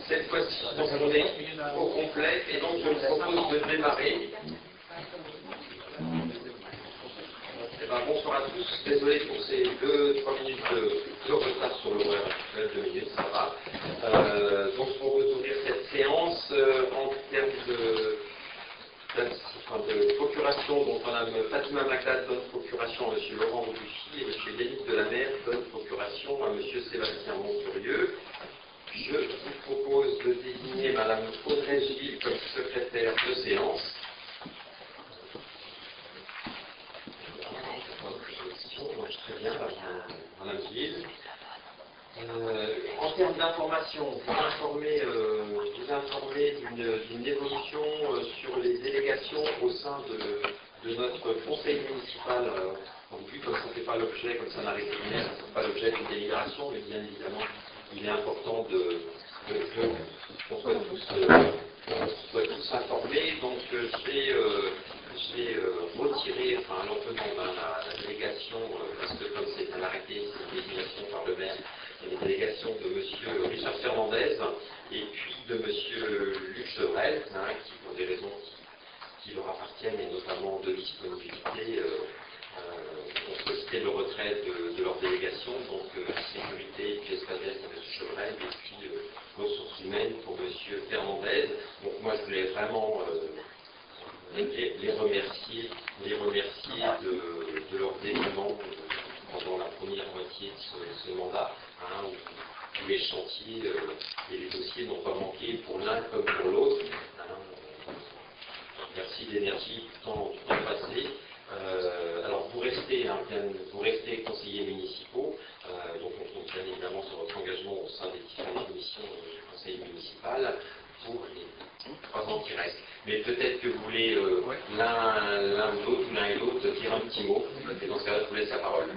cette fois-ci, donc on est au complet, et donc je vous propose de démarrer. Eh ben, bonsoir à tous, désolé pour ces 2-3 minutes de retard sur l'horaire actuel, 2 minutes, ça va. Donc on va ouvrir cette séance en termes de procuration. Donc Mme Fatima Magdad donne procuration à M. Laurent Aubuchy et M. Yannick Delamer donne procuration à M. Sébastien Monturieux. Je vous propose de désigner Mme Audrey Gilles comme secrétaire de séance. Très bien, Mme Gilles. En termes d'information, vous informez d'une évolution sur les délégations au sein de notre conseil municipal. Vu comme ça ne fait pas l'objet, comme ça n'arrive rien, ça ne fait pas l'objet d'une délibération, mais bien évidemment, il est important qu'on soit tous informés. Donc j'ai retiré, enfin en tenant la délégation, parce que comme c'est un arrêté, c'est une désignation par le maire, il y a les délégations de M. Richard Fernandez et puis de M. Luc Chevrel, qui pour des raisons qui leur appartiennent, et notamment de disponibilité, ont sollicité le retrait de leur délégation, donc sécurité, pièce Fadel pour M. Chevrel, et puis ressources humaines pour M. Fernandez. Donc moi je voulais vraiment les remercier de leur dévouement pendant la première moitié de ce mandat, où les chantiers et les dossiers n'ont pas manqué pour l'un comme pour l'autre. Merci de l'énergie du temps passé. Alors vous restez conseillers municipaux, donc on compte bien évidemment sur votre engagement au sein des différentes commissions du conseil municipal pour les 3 ans qui restent. Mais peut-être que vous voulez l'un et l'autre dire un petit mot, et dans ce cas-là, je vous laisse la parole.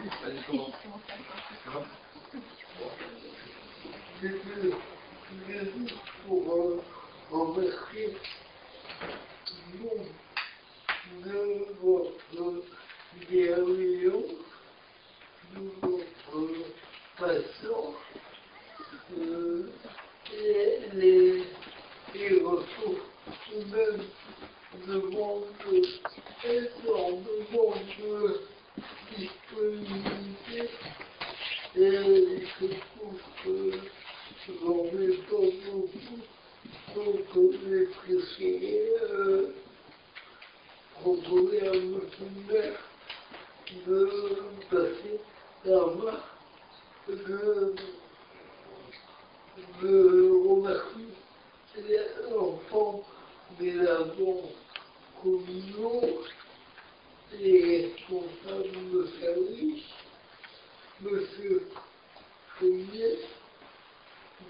Pour remercier de votre bienveillance, de votre patience, les ressources humaines demandent énormément de disponibilité, et je trouve que j'en ai pas beaucoup, donc j'ai préféré proposer à M. le maire de passer la main. Je remercie l'ensemble des agents communaux, les responsables de service, M. Chaumier,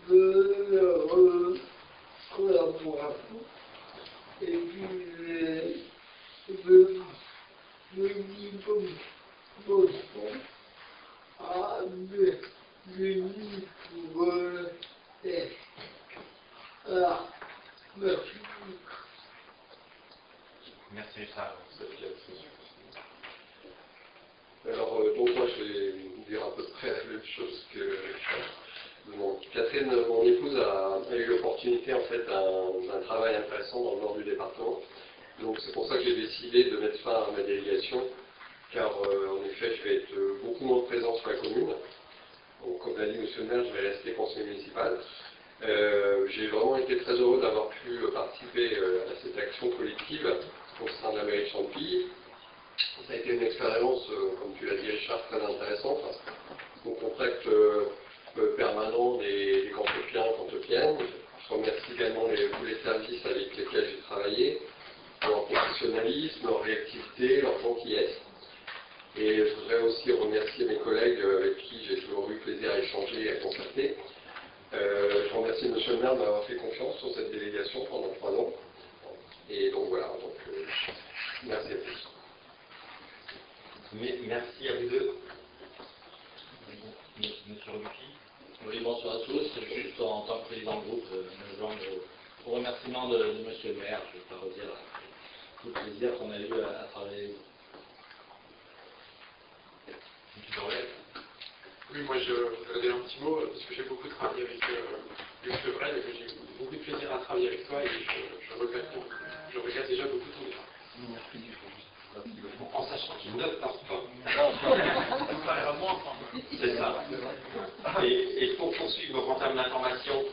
de leur collaboration, et puis je dis bonne chance à mes pour l'Est. Voilà, merci beaucoup. Merci Richard. Alors, donc moi je vais dire à peu près la même chose que Richard. Catherine, mon épouse, a eu l'opportunité en fait d'un travail intéressant dans le nord du département. Donc c'est pour ça que j'ai décidé de mettre fin à ma délégation, car en effet je vais être beaucoup moins présent sur la commune. Donc comme l'a dit M. le maire, je vais rester conseiller municipal. J'ai vraiment été très heureux d'avoir pu participer à cette action collective au sein de la mairie de Champy. Ça a été une expérience, comme tu l'as dit Richard, très intéressante, au contact permanent des Cantopiens et Cantopiennes. Je remercie également tous les services avec lesquels j'ai travaillé, leur professionnalisme, leur réactivité, leur gentillesse. Et je voudrais aussi remercier mes collègues avec qui j'ai toujours eu plaisir à échanger et à concerter. Je remercie M. le maire d'avoir fait confiance sur cette délégation pendant 3 ans. Et donc voilà, merci à tous. Merci à vous deux. Monsieur Aubuchy. Oui, bonsoir à tous. Juste en tant que président de groupe, me joindre au remerciement de M. le maire. Je ne vais pas redire tout le plaisir qu'on a eu à travailler avec vous. Oui, moi je voudrais dire un petit mot parce que j'ai beaucoup travaillé avec Chevrel, et que j'ai eu beaucoup de plaisir à travailler avec toi, et je regrette déjà beaucoup ton départ. En sachant qu'il ne part pas. C'est ça. Et pour poursuivre en termes d'information,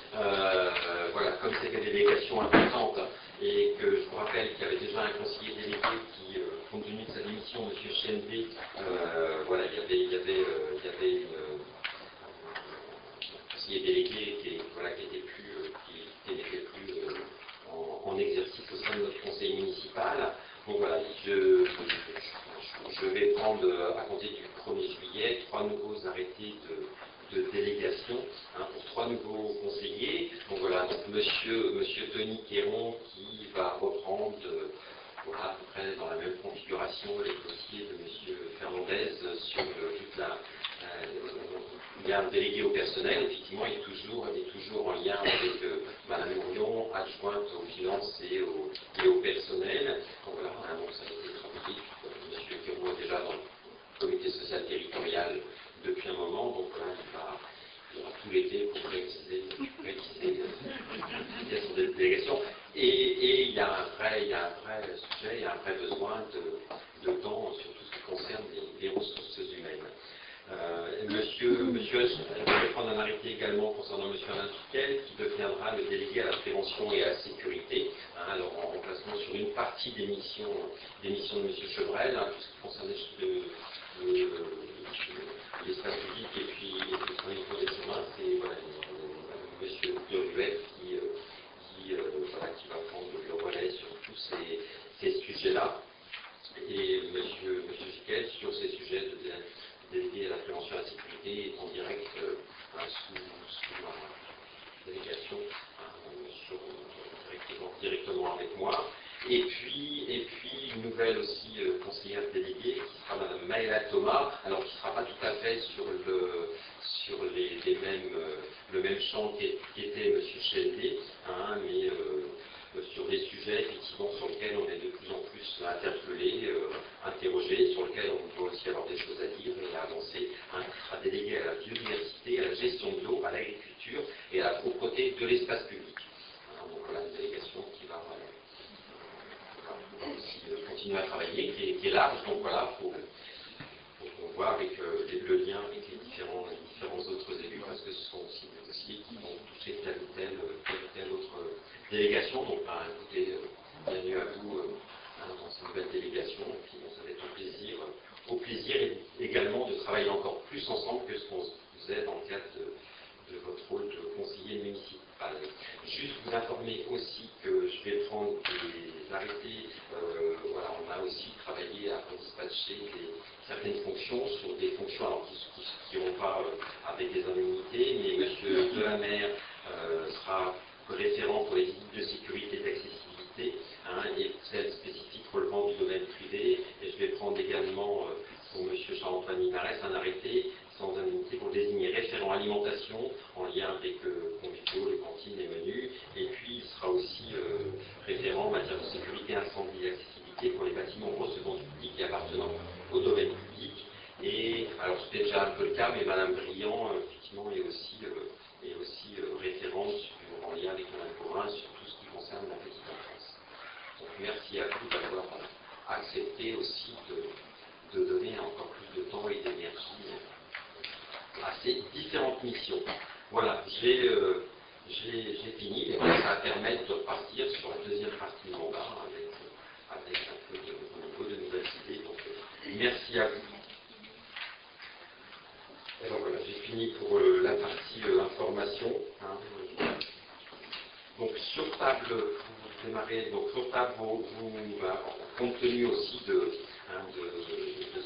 voilà, comme c'est des délégations importantes, et que je vous rappelle qu'il y avait déjà un conseiller délégué qui, compte tenu de sa démission, M. Chienvé, voilà, il y avait un conseiller délégué qui n'était plus en exercice au sein de notre conseil municipal. Donc voilà, je vais prendre à compter du 1er juillet 3 nouveaux arrêtés de délégation pour 3 nouveaux conseillers. Donc voilà, donc monsieur Tony Quéron qui va reprendre voilà, à peu près dans la même configuration les dossiers de monsieur Fernandez sur toute la... il y a un délégué au personnel, effectivement, il est toujours en lien avec Madame Mourion, adjointe aux finances et au personnel. Donc voilà, donc ça a été travaillé. Monsieur Quéron est déjà dans le comité social territorial depuis un moment, donc voilà, il y aura tout l'été pour préciser l'utilisation des délégations. Et il y a un vrai sujet, il y a un vrai besoin de temps sur tout ce qui concerne les ressources humaines. Monsieur je vais prendre un arrêté également concernant M. Alain Tuquel, qui deviendra le délégué à la prévention et à la sécurité, alors en remplacement sur une partie des missions de M. Chevrel, tout ce qui concerne l'espace public et puis au niveau des chemins, c'est voilà, M. Deruet qui va prendre le relais sur tous ces sujets-là. Et M. Tuquel sur ces sujets de délégué à la prévention et à la sécurité est en direct sous ma délégation directement avec moi. Et puis une nouvelle aussi conseillère déléguée qui sera Mme Maëla Thomas, alors qui ne sera pas tout à fait sur le même champ qu'était M. Chendé, mais sur des sujets effectivement sur lesquels on est de plus en plus interpellé, interrogé, sur lesquels on doit aussi avoir des choses à dire et à avancer, qui sera délégué à la biodiversité, à la gestion de l'eau, à l'agriculture et à la propreté de l'espace public. Donc voilà une délégation qui va aussi continuer à travailler, qui est large, donc voilà, il faut qu'on voit avec le lien avec les différents autres élus, parce que ce sont aussi des dossiers qui vont toucher telle ou telle autre délégation. Donc écoutez, bienvenue à vous dans cette nouvelle délégation, et puis ça va être au plaisir également de travailler encore plus ensemble que ce qu'on faisait dans le cadre de votre rôle de conseiller municipal. Juste vous informer aussi que je vais prendre des arrêtés, voilà, on a aussi travaillé à dispatcher certaines fonctions sur des fonctions alors, qui n'ont pas avec des indemnités, mais M. Delamer sera référent pour les équipes de sécurité et d'accessibilité, et celles spécifiques relevant du domaine privé, et je vais prendre également pour M. Charles-Antoine Linares un arrêté sans indemnité pour désigner référent alimentation en lien avec conviviaux, les cantines, les menus, et puis il sera aussi référent en matière de sécurité, incendie et accessibilité pour les bâtiments recevant du public et appartenant au domaine public. Et alors c'était déjà un peu le cas, mais Mme Briand effectivement est aussi référente en lien avec Mme Corin sur tout ce qui concerne la petite enfance. Donc merci à vous d'avoir accepté aussi de donner encore plus de temps et d'énergie à ces différentes missions. Voilà, j'ai fini, et ça va permettre de repartir sur la deuxième partie du mandat avec un peu de nouvelles idées. Donc merci à vous. Et donc voilà, j'ai fini pour la partie information. Donc sur table, vous démarrez, donc sur table, compte tenu aussi de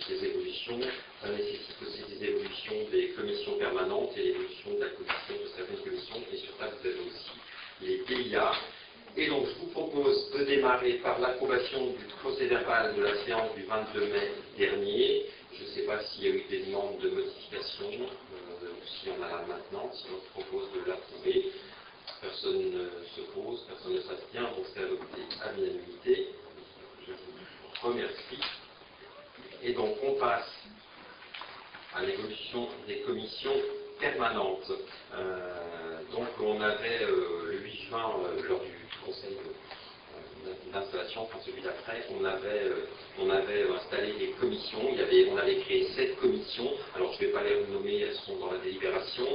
ces évolutions, ça nécessite aussi des évolutions des commissions permanentes et l'évolution de la commission de certaines commissions, et sur table vous avez aussi les PIA. Et donc je vous propose de démarrer par l'approbation du procès-verbal de la séance du 22 mai dernier. Je ne sais pas s'il y a eu des demandes de modification, ou s'il y en a là maintenant, sinon je propose de l'approuver. Personne ne s'oppose, personne ne s'abstient, donc c'est adopté à l'unanimité. Je vous remercie. Et donc on passe à l'évolution des commissions permanentes. Donc qu'on avait le 8 juin, lors du conseil d'installation, enfin celui d'après, on avait installé des commissions. On avait créé 7 commissions. Alors je ne vais pas les renommer, elles sont dans la délibération.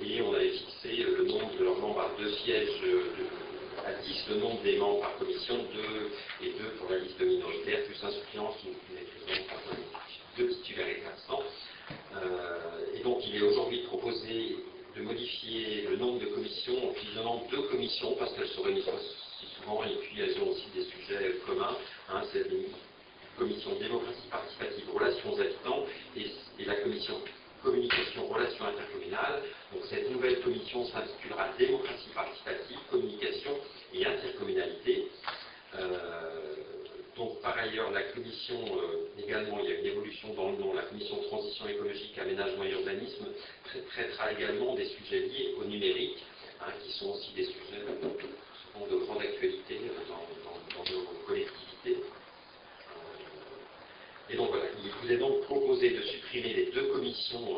Et on avait fixé le nombre de leurs membres à 2 sièges, à 10 le nombre des membres par commission, 2 et 2 pour la liste minoritaire, plus un suppléant qui maîtrise par 2 titulaires exerçants. Et donc il est aujourd'hui proposé de modifier le nombre de commissions en fusionnant 2 commissions parce qu'elles se réunissent si souvent et puis elles ont aussi des sujets communs. C'est une commission démocratie participative, relations aux habitants et la commission communication, relations intercommunales. Donc cette nouvelle commission s'intitulera démocratie participative, communication et intercommunalité. Donc par ailleurs, la commission, également, il y a une évolution dans le nom, la commission de transition écologique, aménagement et urbanisme traitera également des sujets liés au numérique, qui sont aussi des sujets de grande actualité dans nos collectivités. Et donc voilà, il vous est donc proposé de supprimer les 2 commissions,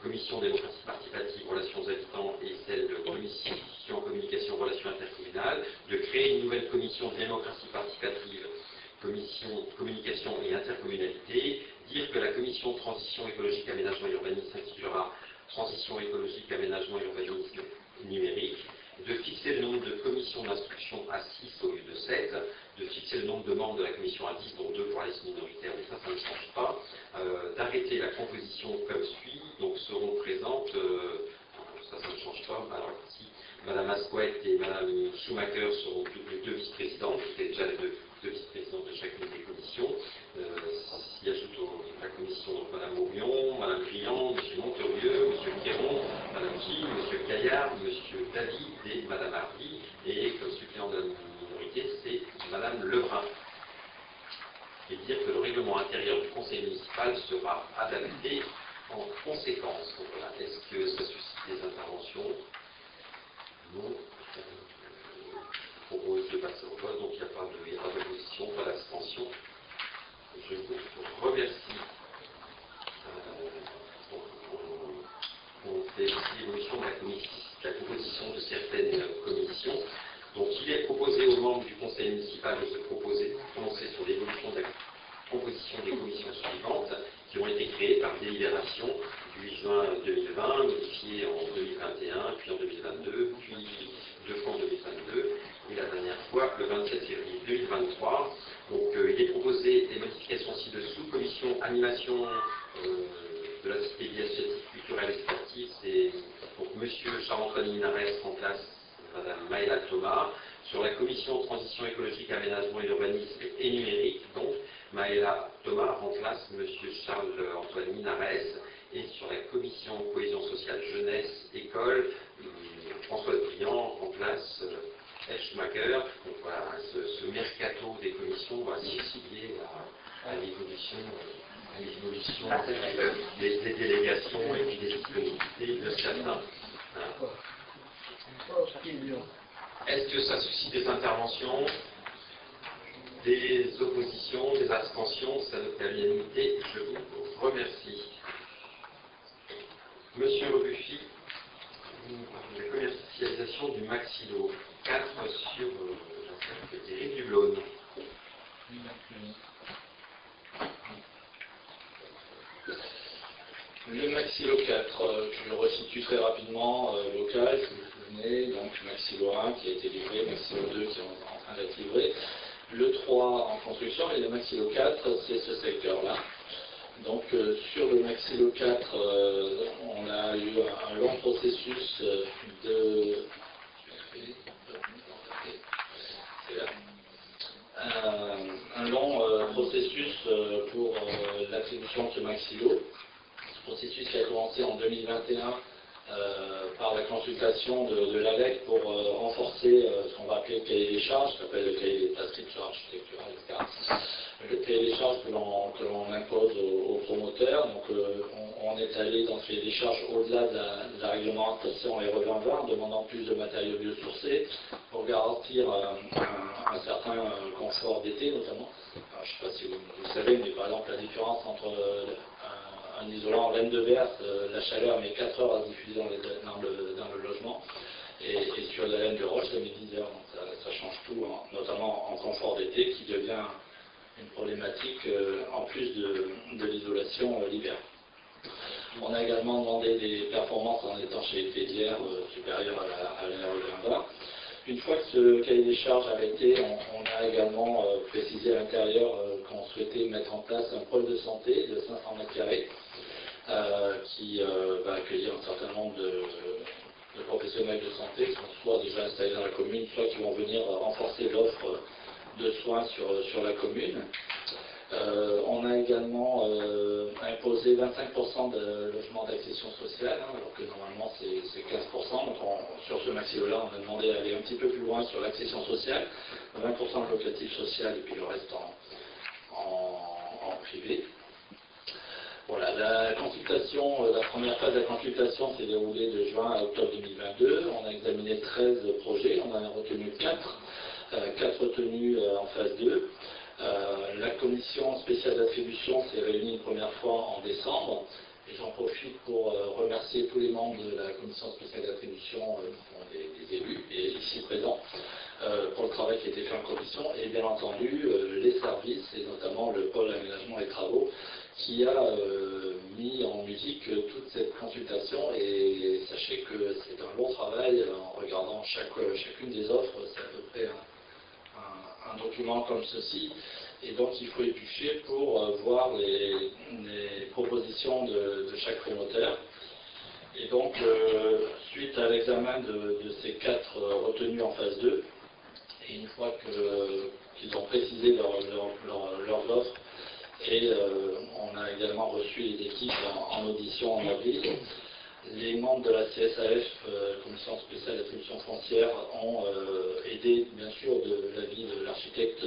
commission démocratie participative, relations aux habitants et celle de commission communication, relations intercommunales, de créer une nouvelle commission démocratie participative, communication et intercommunalité, dire que la commission de transition écologique, aménagement et urbanisme s'intitulera transition écologique, aménagement et urbanisme numérique, de fixer le nombre de commissions d'instruction à 6 au lieu de 7, de fixer le nombre de membres de la commission à 10, dont 2 pour la liste minoritaire, mais ça ne change pas, d'arrêter la composition comme suit, donc seront présentes, ça ne change pas, alors ici, Mme Asquette et Mme Schumacher seront les 2 vice-présidentes, c'était déjà les 2 vice-présidentes de chacune des commissions, s'y ajoute la commission donc Mme Aurion, Mme Briand, M. Monterieux, M. Quéron, Mme Gilles, M. Caillard, M. David et Mme Hardy, et comme suppléant de la minorité, c'est Mme Lebrun. Et dire que le règlement intérieur du conseil municipal sera adapté en conséquence. Donc voilà. Est-ce que ça suscite des interventions? Non. Je propose de passer au vote, donc il n'y a pas d'opposition, pas d'abstention. Je vous remercie. On fait aussi l'évolution de la composition de certaines commissions. Donc il est proposé aux membres du conseil municipal de se prononcer sur l'évolution de la composition des commissions suivantes qui ont été créées par délibération du 8 juin 2020, modifiées en 2021, puis en 2022, puis 2 fois en 2022, et la dernière fois le 27 février 2023. Donc il est proposé des modifications ci-dessous. Commission animation de la cité associative, culturelle et sportive, c'est donc M. Charles-Antoine Linares remplace Mme Maëla Thomas. Sur la commission de transition écologique, aménagement et urbanisme et numérique, donc Maëla Thomas remplace M. Charles-Antoine Linares. Et sur la commission cohésion sociale, jeunesse, école, François Briand remplace F. Schumacher. Donc voilà, ce mercato des commissions va s'étudier à l'évolution des délégations et puis des disponibilités de certains. Est-ce que ça suscite des interventions, des oppositions, des abstentions? Ça adopte à l'unanimité. Je vous remercie. Monsieur Rebuffy, la commercialisation du Maxilo 4 sur les rives du Blône. Le Maxilo 4, je le resitue très rapidement, local, si vous vous souvenez, donc Maxilo 1 qui a été livré, Maxilo 2 qui est en train d'être livré, le 3 en construction et le Maxilo 4 c'est ce secteur-là. Donc sur le Maxilo 4, on a eu un long processus pour l'attribution de ce Maxilo. Processus qui a commencé en 2021 par la consultation de l'ALEC pour renforcer ce qu'on va appeler le cahier des charges, qui s'appelle le cahier des prescriptions architecturales, etc. Le cahier des charges que l'on impose aux promoteurs. Donc on est allé dans ce cahier des charges au-delà de la réglementation et revendeurs en demandant plus de matériaux biosourcés pour garantir un certain confort d'été notamment. Alors, je ne sais pas si vous savez, mais par exemple la différence entre un isolant en laine de verre, la chaleur met 4 heures à se diffuser dans le logement, sur la laine de roche, ça met 10 heures, donc ça change tout, notamment en confort d'été, qui devient une problématique en plus de l'isolation l'hiver. On a également demandé des performances en étanchéité d'hier supérieures à l'NR20. Une fois que ce cahier des charges avait été, on a également précisé à l'intérieur qu'on souhaitait mettre en place un pôle de santé de 500 m² qui va accueillir un certain nombre de professionnels de santé qui sont soit déjà installés dans la commune, soit qui vont venir renforcer l'offre de soins sur la commune. On a également imposé 25% de logements d'accession sociale, alors que normalement c'est 15%. Donc sur ce maxi-là, on a demandé d'aller un petit peu plus loin sur l'accession sociale, 20% de locatif social et puis le reste en privé. Voilà, la consultation, la première phase de la consultation s'est déroulée de juin à octobre 2022. On a examiné 13 projets, on en a retenu 4 retenus en phase 2. La commission spéciale d'attribution s'est réunie une première fois en décembre. Et j'en profite pour remercier tous les membres de la commission spéciale d'attribution, des élus, et ici présents, pour le travail qui a été fait en commission, et bien entendu les services, et notamment le pôle aménagement et travaux, qui a mis en musique toute cette consultation. Et sachez que c'est un long travail en regardant chacune des offres, c'est à peu près un document comme ceci, et donc il faut éplucher pour voir les propositions de chaque promoteur. Et donc, suite à l'examen de ces 4 retenus en phase 2, et une fois qu'ils ont précisé leurs offres, et on a également reçu les équipes en audition en avril, les membres de la CSAF, Commission spéciale d'attribution foncière, ont aidé bien sûr de l'avis de l'architecte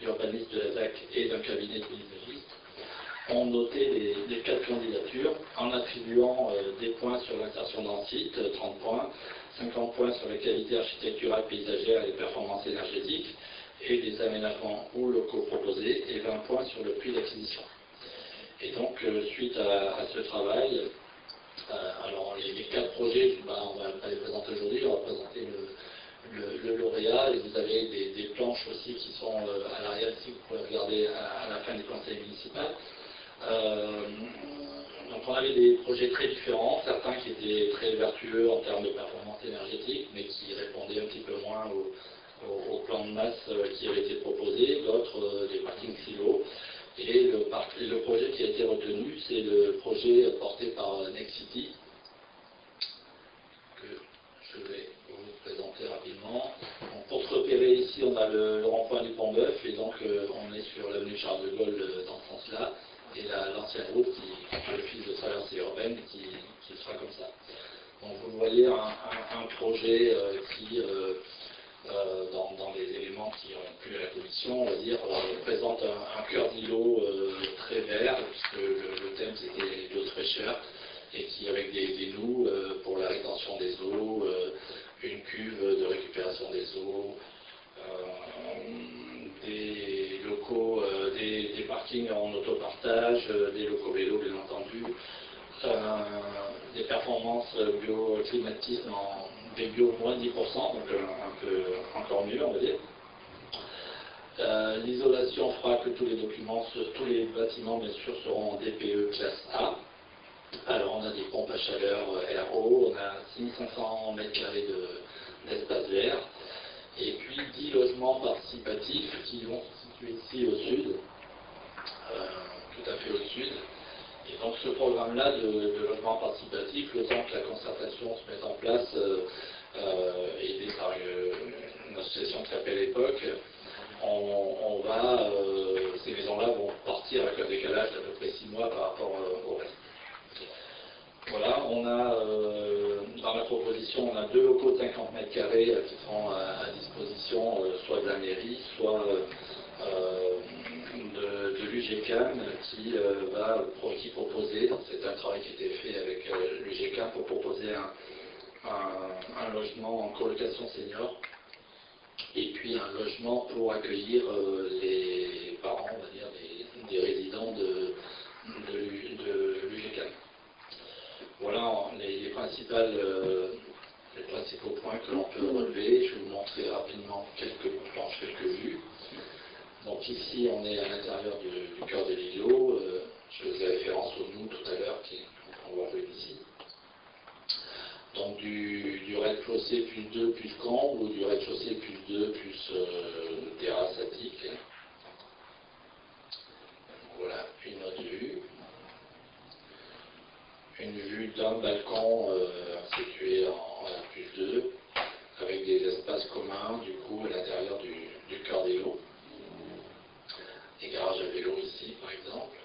urbaniste de la ZAC et d'un cabinet de paysagiste, ont noté les 4 candidatures en attribuant des points sur l'insertion dans le site, 30 points, 50 points sur la qualité architecturale, paysagère et les performances énergétiques, et des aménagements ou locaux proposés, et 20 points sur le prix d'acquisition. Et donc, suite à ce travail, alors les 4 projets, on va pas les présenter aujourd'hui, on va présenter le lauréat, et vous avez des planches aussi qui sont à l'arrière ici, vous pouvez regarder à la fin du conseil municipal. Donc on avait des projets très différents, certains qui étaient très vertueux en termes de performance énergétique, mais qui répondaient un petit peu moins au plan de masse qui avait été proposé, d'autres des parkings silos. Et le projet qui a été retenu, c'est le projet porté par Nexity, que je vais vous présenter rapidement. Donc, pour se repérer ici, on a le rond-point du Pont-Bœuf, et donc on est sur l'avenue Charles de Gaulle dans ce sens-là, et l'ancienne route qui est le fils de traversée urbaine qui sera comme ça. Donc vous voyez un projet qui dans les éléments qui ont plu à la commission, on va dire, présente un cœur d'îlot très vert, puisque le thème c'était l'eau de fraîcheur, et qui avec des nous pour la rétention des eaux, une cuve de récupération des eaux, des locaux, des parkings en autopartage, des locaux vélos bien entendu, des performances bioclimatisme des bio moins 10%, donc un peu encore mieux on va dire. L'isolation fera que tous les bâtiments bien sûr seront en DPE classe A. Alors on a des pompes à chaleur RO, on a 6500 m² d'espace vert, et puis 10 logements participatifs qui vont se situer ici au sud, tout à fait au sud. Et donc ce programme-là de logement participatif, le temps que la concertation se mette en place, aidée par une association qui s'appelle Époque, ces maisons-là vont partir avec un décalage d'à peu près 6 mois par rapport au reste. Voilà, on a dans la proposition, on a 2 locaux de 50 m² qui seront à disposition soit de la mairie, soit de l'UGCAM qui proposait, c'est un travail qui a été fait avec l'UGCAM pour proposer un logement en colocation senior, et puis un logement pour accueillir les parents, on va dire, des résidents de l'UGCAM. Voilà les principaux points que l'on peut relever. Je vais vous montrer rapidement quelques planches, quelques vues. Donc ici, on est à l'intérieur du cœur de l'îlot. Je faisais référence au nous tout à l'heure, qu'on voit ici. Donc du rez-de-chaussée plus 2 plus camp, ou du rez-de-chaussée plus 2 plus terrasse attique. Voilà une autre vue. Une vue d'un balcon situé en R+2, avec des espaces communs, du coup, à l'intérieur du cœur des lots. Des garages à vélo ici, par exemple.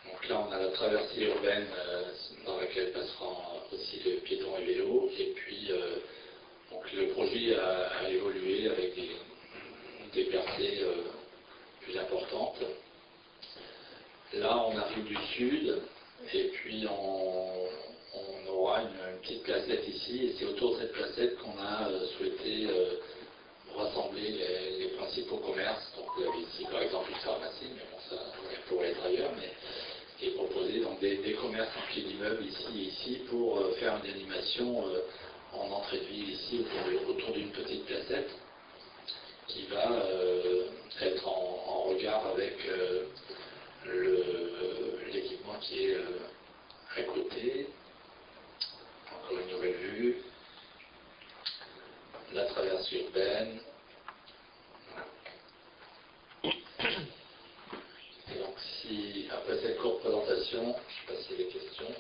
Donc là, on a la traversée urbaine dans laquelle passeront aussi les piétons et vélos. Et puis, donc, le projet a évolué avec des percées plus importantes. Là, on arrive du sud, et puis on aura une petite placette ici, et c'est autour de cette placette qu'on a souhaité rassembler les principaux commerces. Donc vous avez ici par exemple une pharmacie, mais bon, ça pourrait être ailleurs, mais qui est proposé, donc des commerces en pied d'immeuble ici et ici, pour faire une animation en entrée de ville ici, autour d'une petite placette, qui va être en regard avec l'équipement qui est à côté. Encore une nouvelle vue. La traversée urbaine. Et donc si, après cette courte présentation, je ne sais pas s'il y a des questions.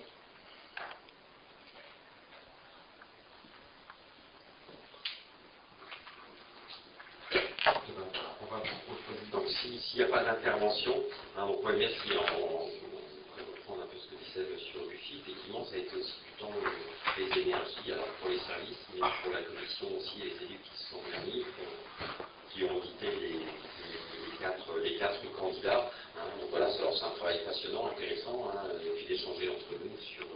Donc s'il n'y a pas d'intervention, on pourrait bien suivre, reprendre un peu ce que disait M. Buffy, effectivement ça a été aussi du temps les énergies, alors pour les services, mais pour la commission aussi, les élus qui se sont réunis, qui ont audité les quatre candidats. Donc voilà, c'est un travail passionnant, intéressant, et puis d'échanger entre nous sur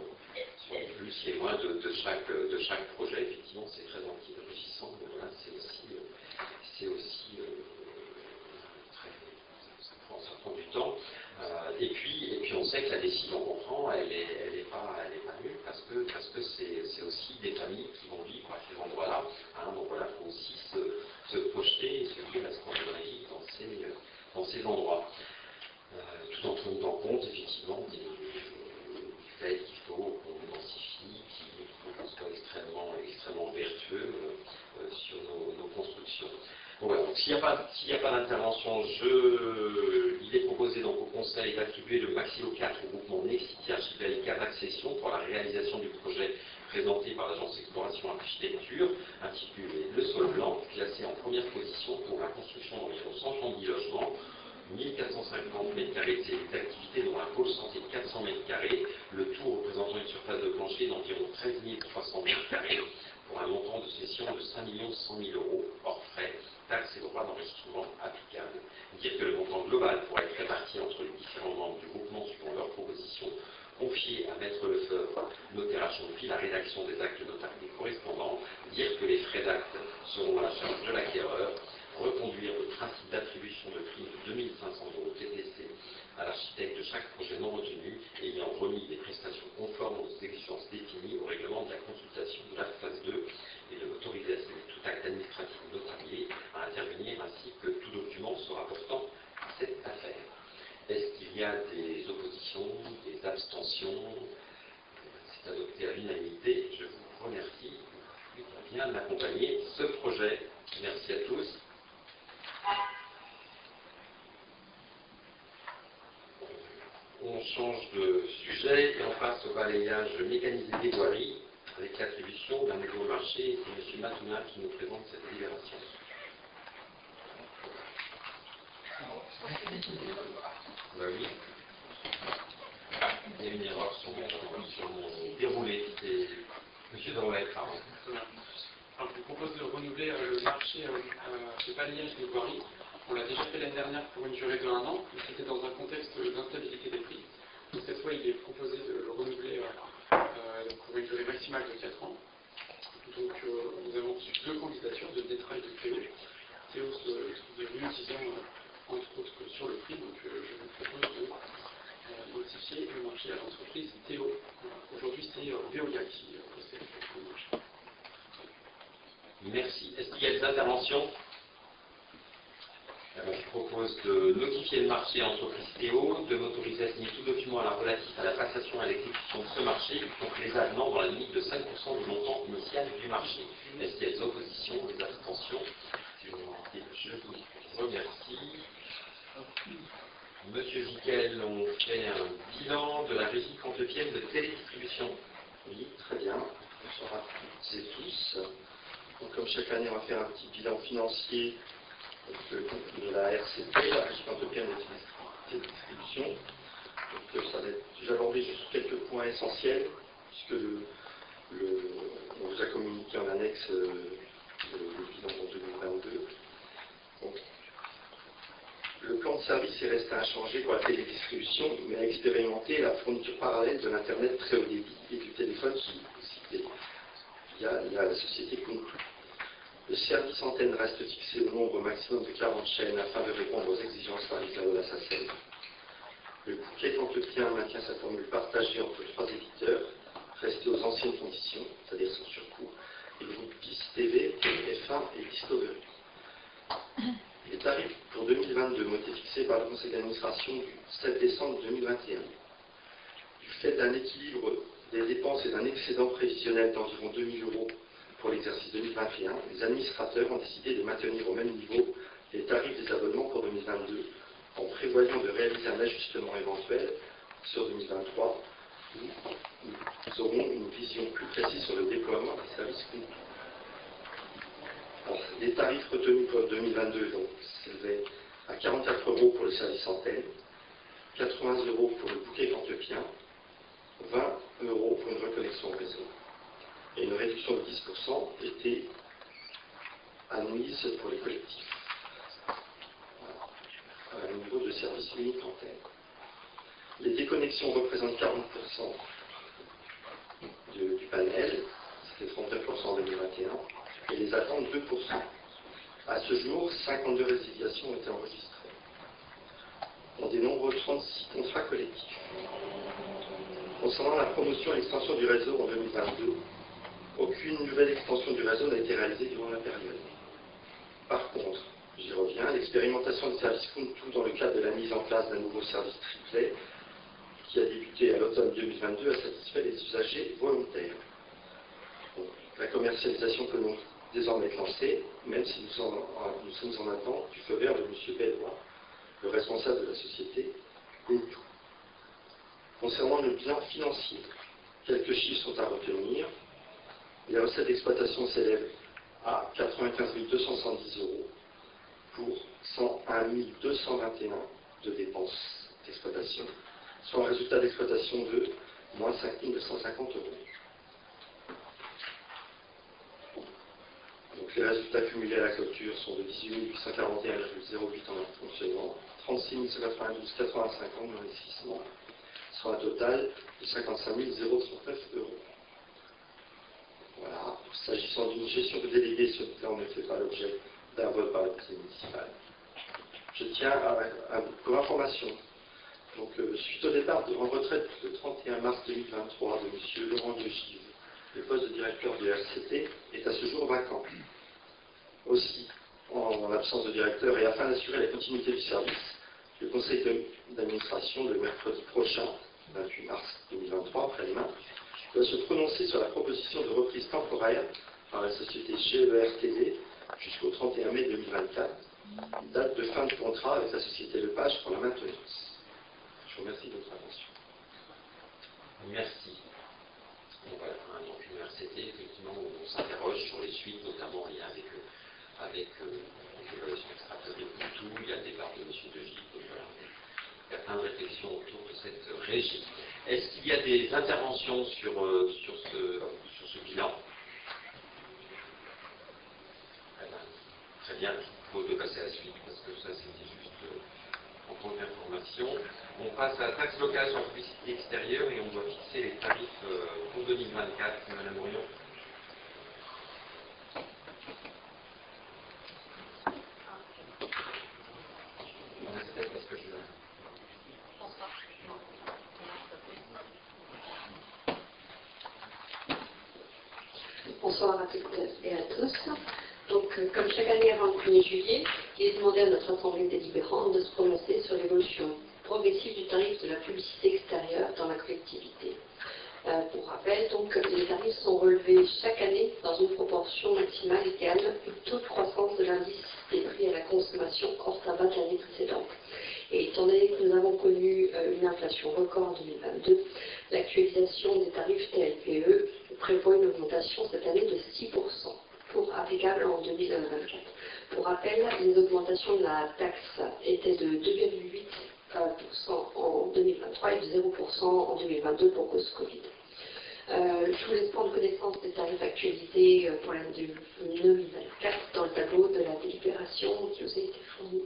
les plus et les moins de chaque projet. Effectivement, c'est très enrichissant, mais voilà, c'est aussi ça prend du temps. Et puis on sait que la décision qu'on prend, elle est pas nulle, parce que c'est aussi des familles qui vont vivre à ces endroits-là. Donc voilà, il faut aussi se projeter et se dire est-ce qu'on aimerait vivre dans ces endroits. Tout en tenant compte effectivement du fait qu'il faut qu'on densifie, qu'il faut qu'on soit extrêmement vertueux sur nos constructions. Bon, voilà. Donc s'il n'y a pas d'intervention, il est proposé donc au Conseil d'attribuer le Maxilo 4 au groupement Nexity Archipel 4 Accession pour la réalisation du projet présenté par l'agence Exploration Architecture, intitulé Le Sol Blanc, classé en première position pour la construction d'environ 170 logements, 1450 m² de cellules d'activité, dont un pôle santé de 400 m², le tout représentant une surface de plancher d'environ 13 300 m², pour un montant de cession de 5 100 000 € hors frais, taxes et droits d'enregistrement applicables. Dire que le montant global pourrait être réparti entre les différents membres du groupement suivant leurs propositions, confier à Maître Lefebvre, notaire à Champy, la rédaction des actes notariés correspondants, dire que les frais d'acte seront à la charge de l'acquéreur, reconduire le principe d'attribution de prime de 2 500 € TTC à l'architecte de chaque projet non retenu ayant remis des prestations conformes aux exigences définies au règlement de la consultation de la phase 2 et de l'autoriser à signer tout acte administratif notarié à intervenir ainsi que tout document se rapportant à cette affaire. Est-ce qu'il y a des oppositions, des abstentions? C'est adopté à l'unanimité. Je vous remercie de bien accompagner ce projet. Merci à tous. On change de sujet et on passe au balayage mécanisé des voiries avec l'attribution d'un nouveau marché. C'est M. Matouna qui nous présente cette délibération. Ben oui. Il y a une erreur sur mon déroulé. C'est M. Drouet, pardon. Alors, je vous propose de renouveler le marché de balayage des voiries. On l'a déjà fait l'année dernière pour une durée de 1 an, mais c'était dans un contexte d'instabilité des prix. Donc, cette fois, il est proposé de le renouveler pour une durée maximale de 4 ans. Donc, nous avons reçu 2 candidatures de détrail de Théo. Théo se trouve mieux entre autres que sur le prix, donc je vous propose de notifier le marché à l'entreprise Théo. Aujourd'hui, puis c'est Veolia qui possède le marché. Merci. Est-ce qu'il y a des interventions? Alors, je propose de notifier le marché entreprise Théo, de m'autoriser à signer tout document relatif à la passation et à l'exécution de ce marché, donc les avenants dans la limite de 5% du montant initial du marché. Est-ce qu'il y a des oppositions, des abstentions? Je vous remercie. Monsieur Viquel, on fait un bilan de la régie Cantepienne de télédistribution. Oui, très bien. Bonsoir à toutes et tous. Donc, comme chaque année, on va faire un petit bilan financier de la RCT, la régie Cantepienne de télédistribution. Donc, ça va être, j'aborderai juste quelques points essentiels, puisque on vous a communiqué en annexe le bilan pour 2022. Donc, le plan de service est resté inchangé pour la télédistribution, mais a expérimenté la fourniture parallèle de l'Internet très haut débit et du téléphone sous-cité via la société Kuntu. Le service antenne reste fixé au nombre maximum de 40 chaînes afin de répondre aux exigences tarifaires de la SACEM. Le bouquet Cantepien maintient sa formule partagée entre 3 éditeurs, restés aux anciennes conditions, c'est-à-dire sans surcoût, et le groupe 10 TV, F1 et Discovery. Les tarifs pour 2022 ont été fixés par le conseil d'administration du 7 décembre 2021. Du fait d'un équilibre des dépenses et d'un excédent prévisionnel d'environ 2 000 € pour l'exercice 2021, les administrateurs ont décidé de maintenir au même niveau les tarifs des abonnements pour 2022, en prévoyant de réaliser un ajustement éventuel sur 2023, où nous aurons une vision plus précise sur le déploiement des services Kuntu. Les tarifs retenus pour 2022 s'élevaient à 44 € pour le service antenne, 80 € pour le bouquet Cantepien, 20 € pour une reconnexion au réseau. Et une réduction de 10% était admise pour les collectifs, à un niveau de service unique antenne. Les déconnexions représentent 40% du panel, c'était 39% en 2021. Et les attentes 2%. À ce jour, 52 résiliations ont été enregistrées. On dénombre 36 contrats collectifs. Concernant la promotion et l'extension du réseau en 2022, aucune nouvelle extension du réseau n'a été réalisée durant la période. Par contre, j'y reviens, l'expérimentation des services Kuntu dans le cadre de la mise en place d'un nouveau service triplet qui a débuté à l'automne 2022 a satisfait les usagers volontaires. Donc, la commercialisation peut donc désormais être lancée, même si nous sommes en attente du feu vert de M. Bellois, le responsable de la société Kuntu. Concernant le bilan financier, quelques chiffres sont à retenir. Les recettes d'exploitation s'élèvent à 95 270 € pour 101 221 de dépenses d'exploitation, soit un résultat d'exploitation de moins 5 250 €. Donc les résultats cumulés à la clôture sont de 18 841,08 en fonctionnement, 36 192,85 en investissement, soit un total de 55 039 €. Voilà. S'agissant d'une gestion de délégués, ce plan ne fait pas l'objet d'un vote par le conseil municipal. Je tiens pour information. Donc, suite au départ en retraite le 31 mars 2023 de M. Laurent Degive, le poste de directeur de RCT est à ce jour vacant. Aussi, en l'absence de directeur et afin d'assurer la continuité du service, le conseil d'administration, le mercredi prochain, 28 mars 2023, après-demain, doit se prononcer sur la proposition de reprise temporaire par la société GERTV jusqu'au 31 mai 2024, date de fin de contrat avec la société Lepage pour la maintenance. Je vous remercie de votre attention. Merci. Donc voilà, donc une RCT, effectivement, on s'interroge sur les suites, notamment il y a avec l'évaluation extractée de tout, il y a le départ de M. Degive, donc voilà, il y a plein de réflexions autour de cette régie. Est-ce qu'il y a des interventions sur ce bilan? Très bien, je vous propose de passer à la suite, parce que ça c'était juste en tant qu'information. On passe à la taxe locale sur la publicité extérieure et on doit fixer les tarifs pour 2024, Madame Orion. Parce que Bonsoir à toutes et à tous. Donc, comme chaque année avant le 1er juillet, il est demandé à notre Assemblée délibérante de se prononcer sur l'évolution progressive du tarif de la publicité extérieure dans la collectivité. Pour rappel, donc, les tarifs sont relevés chaque année dans une proportion maximale égale au taux de croissance de l'indice des prix à la consommation hors tabac de l'année précédente. Et étant donné que nous avons connu une inflation record en 2022, l'actualisation des tarifs TLPE prévoit une augmentation cette année de 6%, applicable en 2024. Pour rappel, les augmentations de la taxe étaient de 2,8% en 2023 et de 0% en 2022 pour cause Covid. Je vous laisse prendre connaissance des tarifs actualisés pour l'année 2024 dans le tableau de la délibération qui vous a été fourni.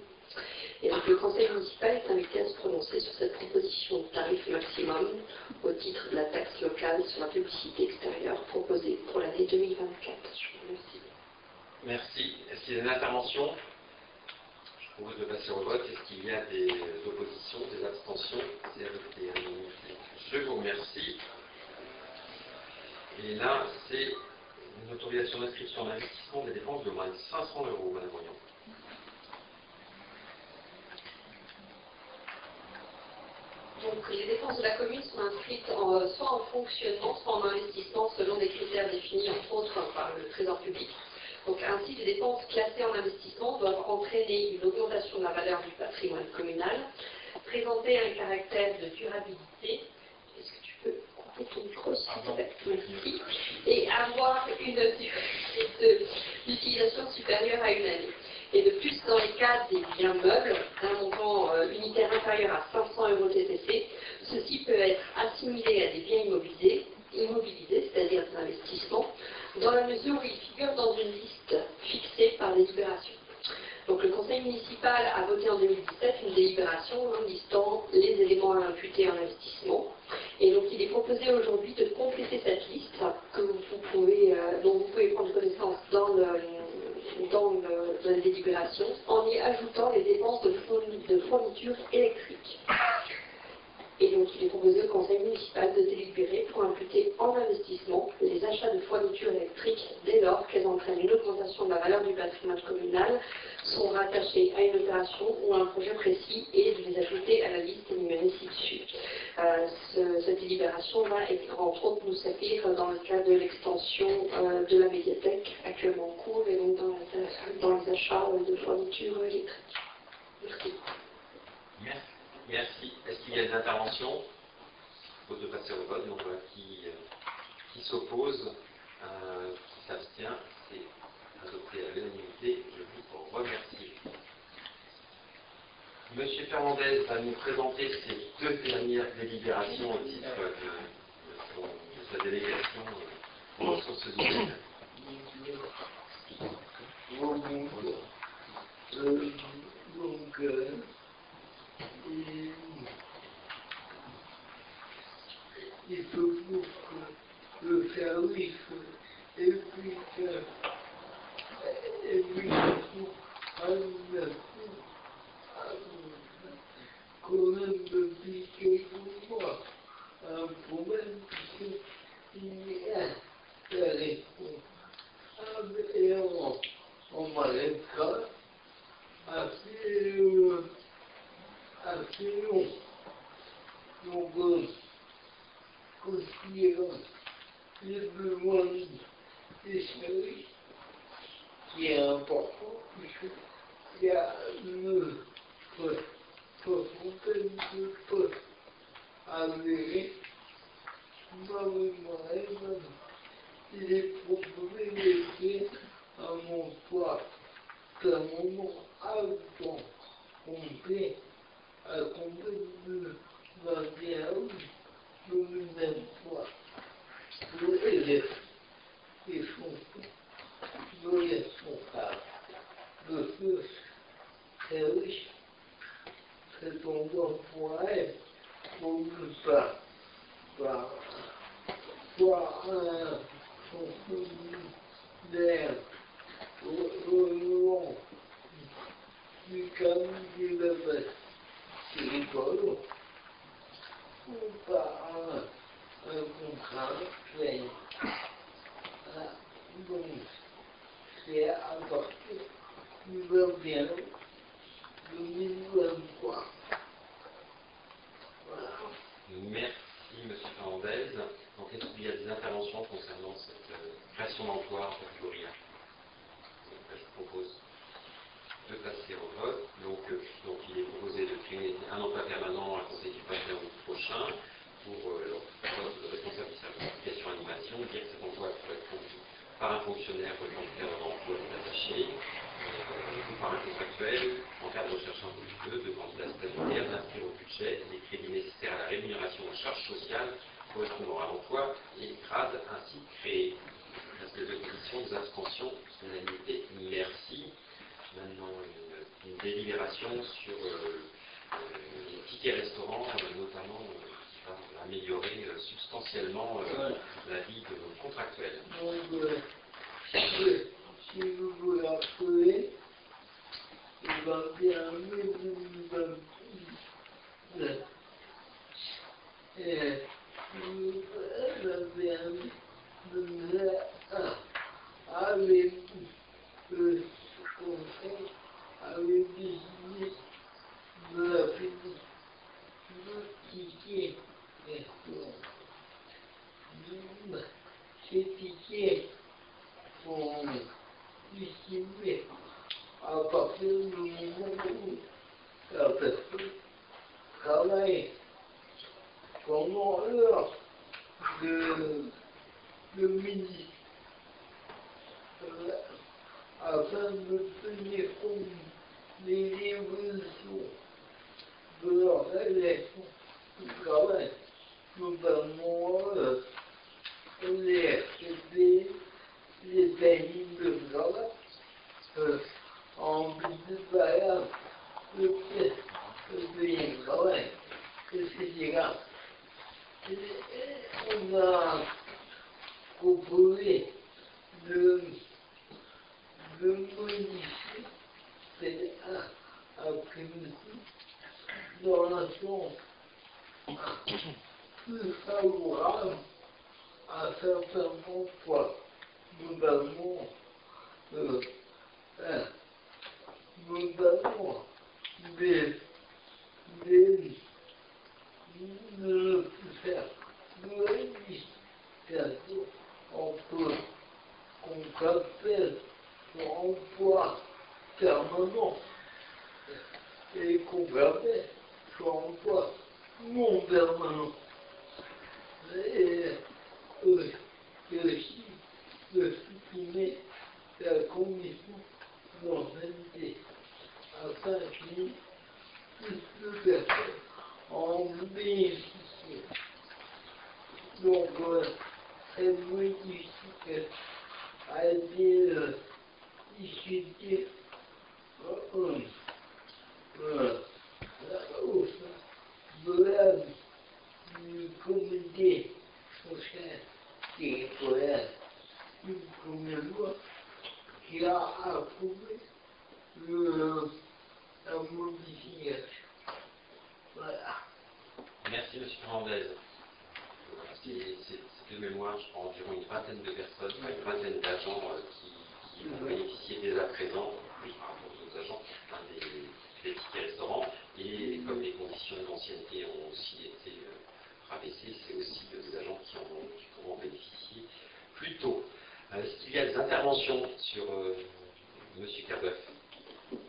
Et donc le Conseil municipal est invité à se prononcer sur cette proposition de tarif maximum au titre de la taxe locale sur la publicité extérieure proposée pour l'année 2024. Je vous remercie. Merci. Est-ce qu'il y a une intervention? Je propose de passer au vote. Est-ce qu'il y a des oppositions, des abstentions? C'est adopté à l'unanimité. Je vous remercie. Et là, c'est une autorisation d'inscription d'investissement des dépenses de moins de 500 €, Madame Orion. Donc, les dépenses de la commune sont inscrites soit en fonctionnement, soit en investissement selon des critères définis entre autres par le Trésor public. Donc, ainsi, les dépenses classées en investissement doivent entraîner une augmentation de la valeur du patrimoine communal, présenter un caractère de durabilité. Est-ce que tu peux couper ton micro, s'il te plaît? Merci. Et avoir une durée d'utilisation supérieure à une année. Et de plus, dans les cas des biens meubles, d'un montant unitaire inférieur à 500 € TTC, ceci peut être assimilé à des biens immobilisés, c'est-à-dire des investissements, dans la mesure où ils figurent dans une liste fixée par délibération. Donc le Conseil municipal a voté en 2017 une délibération listant les éléments à imputer en investissement. Et donc il est proposé aujourd'hui de compléter cette liste dont vous pouvez prendre connaissance dans la délibération en y ajoutant les dépenses de fourniture électrique. Et donc il est proposé au Conseil municipal de délibérer pour imputer en investissement les achats de fourniture électrique dès lors qu'elles entraînent une augmentation de la valeur du patrimoine communal, sont rattachées à une opération ou à un projet précis et de les ajouter à la liste énumérée ci-dessus. Cette délibération va entre autres nous servir dans le cadre de l'extension de la médiathèque actuellement en cours et donc dans les achats de fourniture électrique. Merci. Merci. Merci. Est-ce qu'il y a des interventions? Je propose de passer au vote. Donc voilà, qui s'oppose, qui s'abstient, c'est adopté à l'unanimité. Je vous remercie. Monsieur Fernandez va nous présenter ces deux dernières délibérations au titre de sa délégation aux ressources humaines. Il faut que le service et puis quand même depuis quelques mois un problème qu'il y a la réponse et on m'arrête pas assez long. Donc, considérant les besoins des services, qui est important, puisqu'il y a une soixantaine de postes à gérer, il est proposé d'être à mon soir d'un moment à temps complet, à compter de 21 août 2023, pour élèves et sont de responsables de ce service. C'est donc pour elle, pour que ça soit un fonctionnaire relevant du cabinet de la base territoriale, ou par un contrat fait 2021, 2023. Voilà. Merci, M. Fernandez. Donc, est-ce qu'il y a des interventions concernant cette création d'emploi en catégorie 1? Je propose de passer au vote. Donc, il est proposé de créer un emploi permanent à compter du 21 août prochain pour le poste de responsable du service d'éducation animation, dire que cet emploi pourrait être conduit par un fonctionnaire dans le cadre d'emploi attaché ou par un contractuel en cas de recherche individuelle de candidat statutaire d'inscrire au budget les crédits nécessaires à la rémunération aux charges sociales correspondant à l'emploi et les grades ainsi créés. Est-ce que de conditions, des abstentions, unanimité? Merci. Maintenant, une délibération sur les tickets restaurants, notamment qui va améliorer substantiellement la vie de nos contractuels. Donc, si vous vous rappelez, le 21 mai 2022, et le 21 mai 2021, avec le conseil avait décidé de la finir le ticket restaurant. Ces tickets sont distribués à partir du moment où la personne travaille pendant l'heure de midi, afin de tenir compte des évolutions de l'organisation du travail, notamment les RTT, les techniques de travail, en plus de variable, le test de travail, etc. Et on a proposé de modifier cette après-midi dans un sens plus favorable à certains emplois, notamment de ne plus faire de l'indiscrétion entre contractuels pour emploi permanent et contractuels pour emploi non permanent. Et aussi de supprimer la condition d'ancienneté afin qu'il y ait plus de personnes en bénéficier. Donc, cette modification a été discutée au sein de la du comité social territorial une première loi qui a approuvé la modification. Voilà. Merci, M. Fernandez. C'est de mémoire, je crois, environ une vingtaine de personnes, enfin une vingtaine d'agents qui vont bénéficier dès à présent, plus par rapport aux autres agents, des tickets restaurants. Et comme les conditions d'ancienneté ont aussi été rabaissées, c'est aussi des agents qui pourront bénéficier plus tôt. Est-ce qu'il y a des interventions sur M. Carbeuf?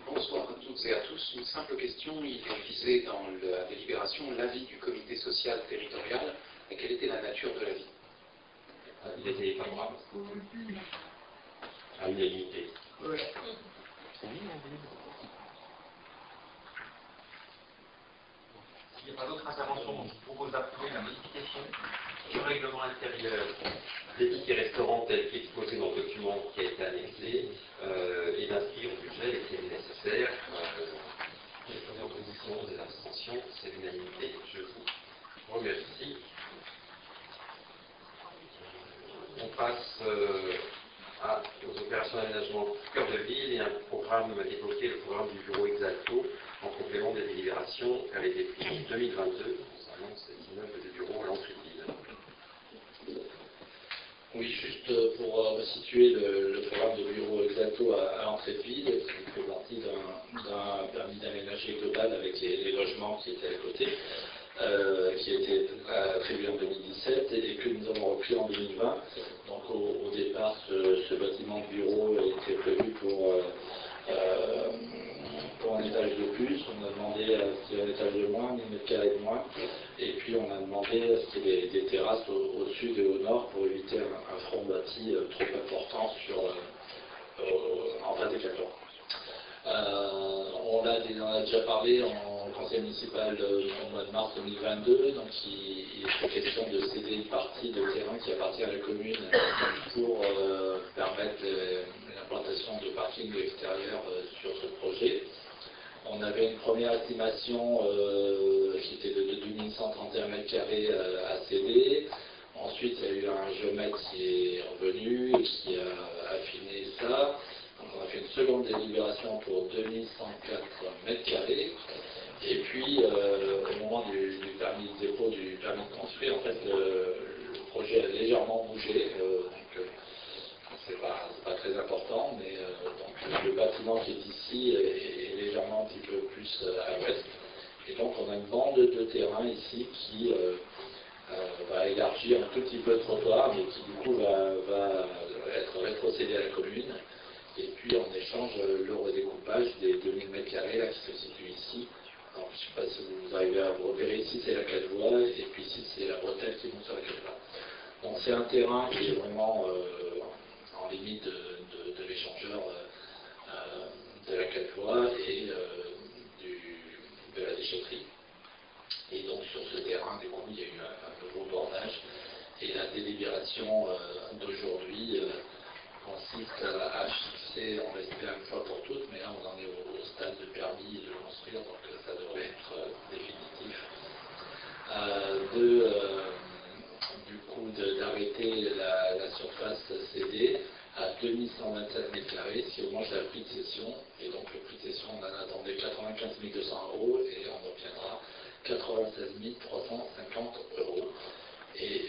Bonsoir à toutes et à tous. Une simple question. Il est visé dans la délibération l'avis du comité social territorial. Et quelle était la nature de l'avis? Il était favorable. À l'unanimité. Ouais. S'il n'y a pas d'autres interventions, je vous propose d'approuver la modification du règlement intérieur des tickets restaurants tel qu'exposé dans le document qui a été annexé et d'inscrire au budget les crédits nécessaires. Les oppositions, des abstentions, c'est l'unanimité. Je vous remercie. On passe aux opérations d'aménagement cœur de ville et un programme évoqué, le programme du bureau Exalto, en complément des délibérations qui avaient été prises en 2022 concernant cet immeuble de bureau à l'entrée de ville. Oui, juste pour situer le programme de bureau Exalto à l'entrée de ville, qui fait partie d'un permis d'aménager global avec les logements qui étaient à côté, qui a été attribué en 2017 et que nous avons repris en 2020. Donc au départ, ce bâtiment de bureau était prévu pour un étage de plus. On a demandé à ce qu'il y ait un étage de moins, 1000 mètres carrés de moins. Et puis on a demandé à ce qu'il y ait des terrasses au sud et au nord pour éviter un front bâti trop important en face des Décathlon. On a déjà parlé en conseil municipal au mois de mars 2022, donc il est question de céder une partie de terrain qui appartient à la commune pour permettre l'implantation de parking extérieur sur ce projet. On avait une première estimation qui était de 2131 m² à céder. Ensuite, il y a eu un géomètre qui est revenu et qui a affiné ça. Donc, on a fait une seconde délibération pour 2104 m². Et puis, au moment du permis de dépôt, du permis de construire, en fait, le projet a légèrement bougé. C'est pas très important, mais donc, le bâtiment qui est ici est légèrement un petit peu plus à l'ouest. Et donc, on a une bande de terrain ici qui va élargir un tout petit peu le trottoir, mais qui du coup va être rétrocédé à la commune. Et puis en échange, le redécoupage des 2000 m² là, qui se situe ici. Alors, je ne sais pas si vous arrivez à vous repérer, ici c'est la 4 voies, et puis ici c'est la bretelle qui monte sur la 4 voies. Donc c'est un terrain qui est vraiment en limite de l'échangeur de la 4 voies et de la déchetterie. Et donc sur ce terrain, du coup, il y a eu un nouveau bordage. Et la délibération d'aujourd'hui consiste à fixer, on l'espère une fois pour toutes, mais là on en est au stade de permis de construire, donc ça devrait être définitif, du coup d'arrêter la surface cédée à 2127 m², si au moins j'ai le prix de cession, et donc le prix de cession on en attendait 95 200 € et on obtiendra 96 350 €. Et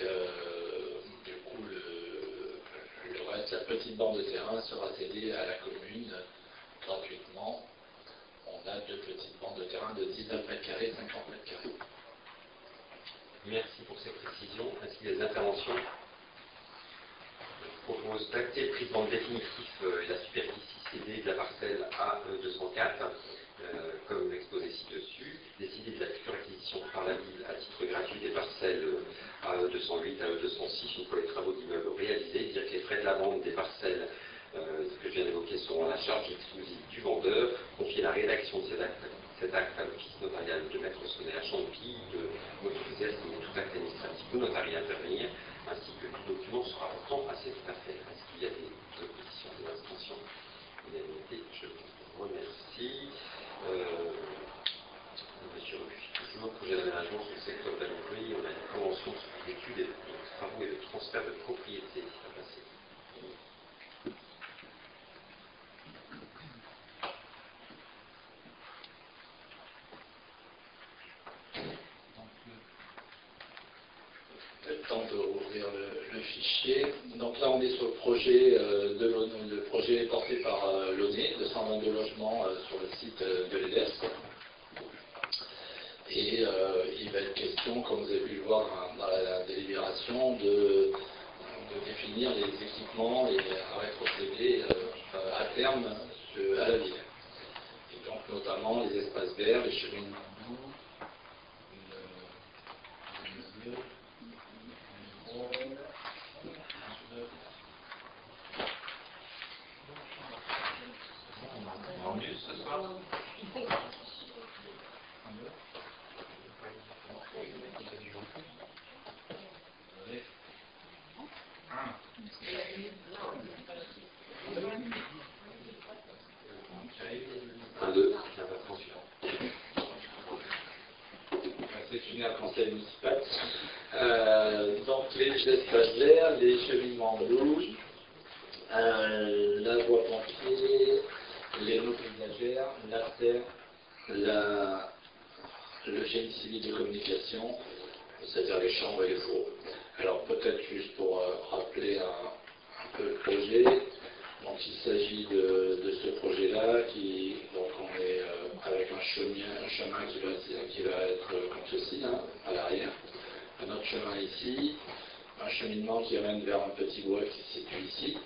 du coup, le reste, la petite bande de terrain sera cédée à la commune gratuitement. On a deux petites bandes de terrain de 19 m², 50 m². Merci pour ces précisions. Est-ce qu'il y a des interventions? Je propose d'acter le prix de vente définitif et la superficie cédée de la parcelle A204, comme exposé ci-dessus, décider de la future acquisition par la ville à titre gratuit des parcelles A208 à E206, une fois les travaux d'immeuble réalisés, dire que les frais de la vente des parcelles que je viens d'évoquer seront à la charge exclusive du vendeur, confier la rédaction de cet acte à l'office notarial de Maître Sonnet à Champy, de m'autoriser à signer tout acte administratif ou notarié à intervenir, ainsi que tout document se rapportant à cette affaire. Est-ce qu'il y a des oppositions, des abstentions? Unanimité, je vous remercie. Monsieur Rufus, toujours projet d'aménagement sur le secteur de la Longrie, on a une convention sur l'étude et de travaux et de transfert de propriété à passer. Le temps de rouvrir le fichier. Donc là, on est sur le projet le projet porté par l'ONE, de 122 logements sur le site de l'EDES. Et il va être question, comme vous avez pu le voir dans la délibération, de définir les équipements à rétrocéder à terme à la ville. Et donc notamment les espaces verts, les cheminements doux, Ce soir. Un, deux, c'est fini à conseil municipal. Donc les espaces verts, les cheminements doux, la voie pompier, les eaux paysagères, l'artère, le génie civil de communication, c'est-à-dire les chambres et les fours. Alors peut-être juste pour rappeler un chemin qui va être comme ceci, hein, à l'arrière. Un autre chemin ici. Un cheminement qui amène vers un petit bois qui se situe ici.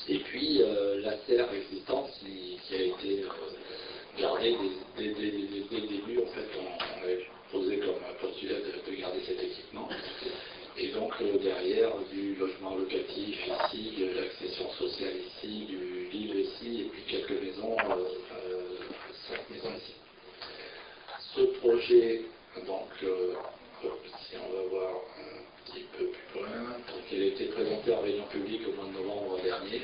Et puis la serre existante qui a été gardée dès le début. En fait, on avait posé comme postulat de garder cet équipement. Et donc derrière, du logement locatif ici, de l'accession sociale ici, du livre ici, et puis quelques maisons, 5 maisons ici. Ce projet, donc, si on va voir un petit peu plus loin, donc il a été présenté en réunion publique au mois de novembre dernier.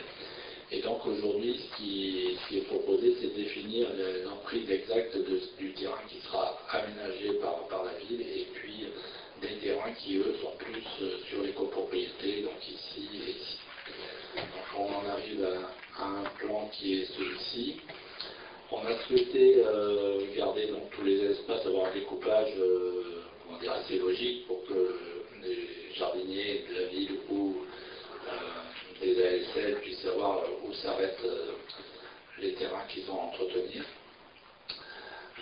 Et donc aujourd'hui, ce qui est proposé, c'est de définir l'emprise exacte du terrain qui sera aménagé par la ville, et puis des terrains qui, eux, sont plus sur les copropriétés, donc ici et ici. Donc on en arrive à un plan qui est celui-ci. On a souhaité garder donc tous les espaces, avoir un découpage comment dire, assez logique pour que les jardiniers de la ville ou des ASL puissent savoir où s'arrêtent les terrains qu'ils ont à entretenir.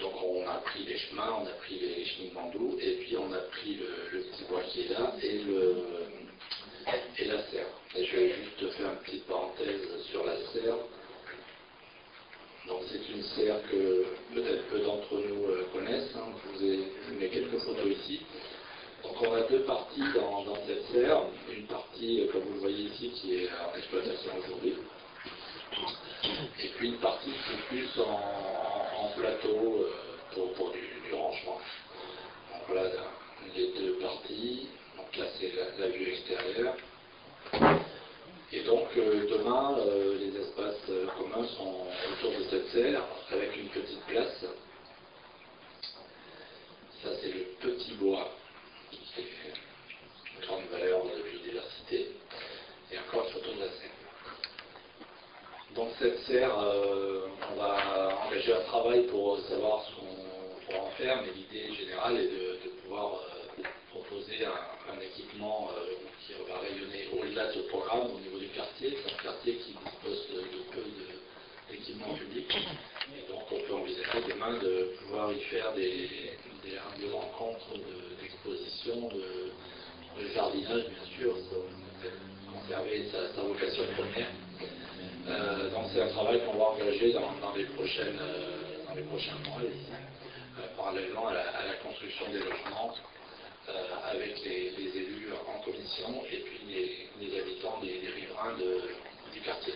Donc on a pris les chemins, on a pris les cheminements doux, et puis on a pris le petit bois qui est là et la serre. Et je vais juste faire une petite parenthèse sur la serre. Donc c'est une serre que peut-être peu d'entre nous connaissent. Hein. Je vous ai mis quelques photos ici. Donc on a deux parties dans cette serre. Une partie, comme vous le voyez ici, qui est en exploitation aujourd'hui. Et puis une partie qui est plus en plateau pour du rangement. Donc voilà les deux parties. Donc là c'est la vue extérieure. Et donc demain, les espaces communs sont autour de cette serre avec une petite place. Ça c'est le petit bois qui est une grande valeur de biodiversité. Et encore une photo de la serre. Donc cette serre, on va engager un travail pour savoir ce qu'on pourra en faire, mais l'idée générale est de pouvoir proposer un équipement qui va rayonner au-delà de ce programme au niveau du quartier. C'est un quartier qui dispose de peu d'équipements publics. Et donc on peut envisager demain de pouvoir y faire des rencontres, d'expositions, de jardinage, bien sûr, conserver sa vocation première. Donc c'est un travail qu'on va engager dans les prochains mois, parallèlement à la construction des logements, avec les élus en commission et puis les habitants des riverains du quartier.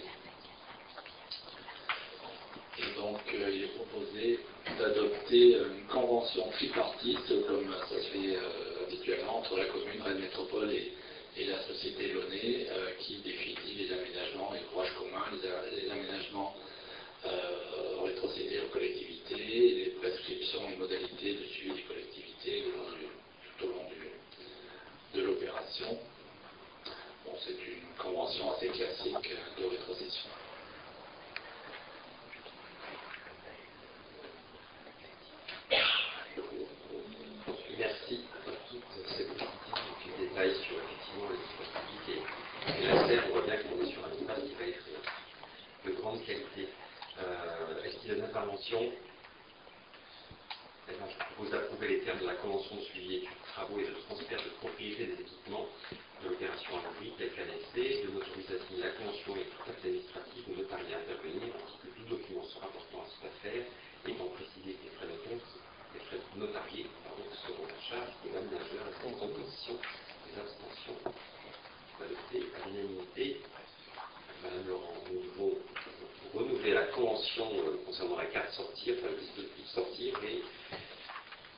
Et donc il est proposé d'adopter une convention tripartite, comme ça se fait habituellement entre la commune, Rennes Métropole et la société Launay, qui définit les aménagements, les ouvrages communs, les aménagements rétrocédés aux collectivités, les prescriptions et modalités de suivi des collectivités tout au long de l'opération. Bon, c'est une convention assez classique de rétrocession. Merci pour toutes ces petits détails sur effectivement les disponibilités. Et la serre, on voit bien qu'on est sur un espace qui va être de grande qualité. Est-ce qu'il y a une intervention? Je propose d'approuver les termes de la convention de suivi études, travaux et de transfert de propriété des équipements de l'opération à l'abri, telle qu'elle est faite, de m'autoriser à signer la convention et tout acte administratif ou notarié à intervenir, ainsi que tout document se rapportant à cette affaire, étant précisé que les frais notariés seront à charge de l'aménageur et sans opposition des abstentions. Adopté à l'unanimité. Madame Laurent, nous devons renouveler la convention concernant la carte sortir, enfin le dispositif sortir, et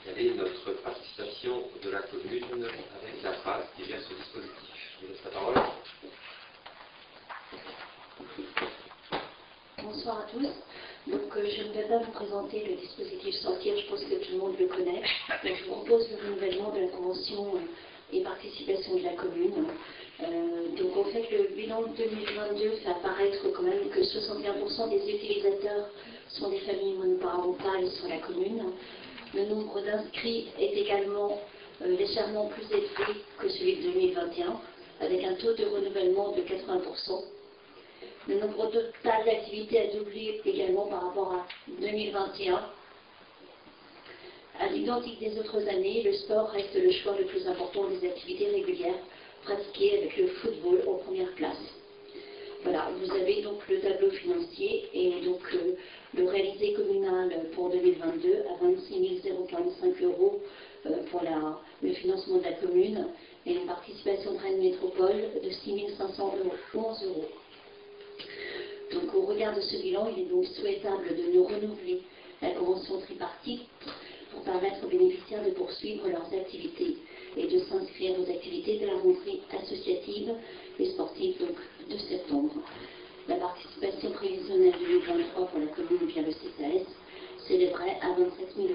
quelle est notre participation de la commune avec la phase qui vient ce dispositif. Je vous laisse la parole. Bonsoir à tous. Donc je ne vais pas vous présenter le dispositif sortir, je pense que tout le monde le connaît. Donc, je vous propose le renouvellement de la convention et participation de la commune. Donc en fait le bilan 2022 fait apparaître quand même que 61% des utilisateurs sont des familles monoparentales sur la commune. Le nombre d'inscrits est également légèrement plus élevé que celui de 2021, avec un taux de renouvellement de 80%. Le nombre total d'activités a doublé également par rapport à 2021, À l'identique des autres années, le sport reste le choix le plus important des activités régulières pratiquées avec le football en première classe. Voilà, vous avez donc le tableau financier et donc le réalisé communal pour 2022 à 26 045 € pour le financement de la commune et une participation de Rennes Métropole de 6 511 €. Donc au regard de ce bilan, il est donc souhaitable de nous renouveler la convention tripartite pour permettre aux bénéficiaires de poursuivre leurs activités et de s'inscrire aux activités de la rentrée associative et sportive donc, de septembre. La participation prévisionnelle 2023 pour la commune via le CCAS s'élèverait à 27 000 €.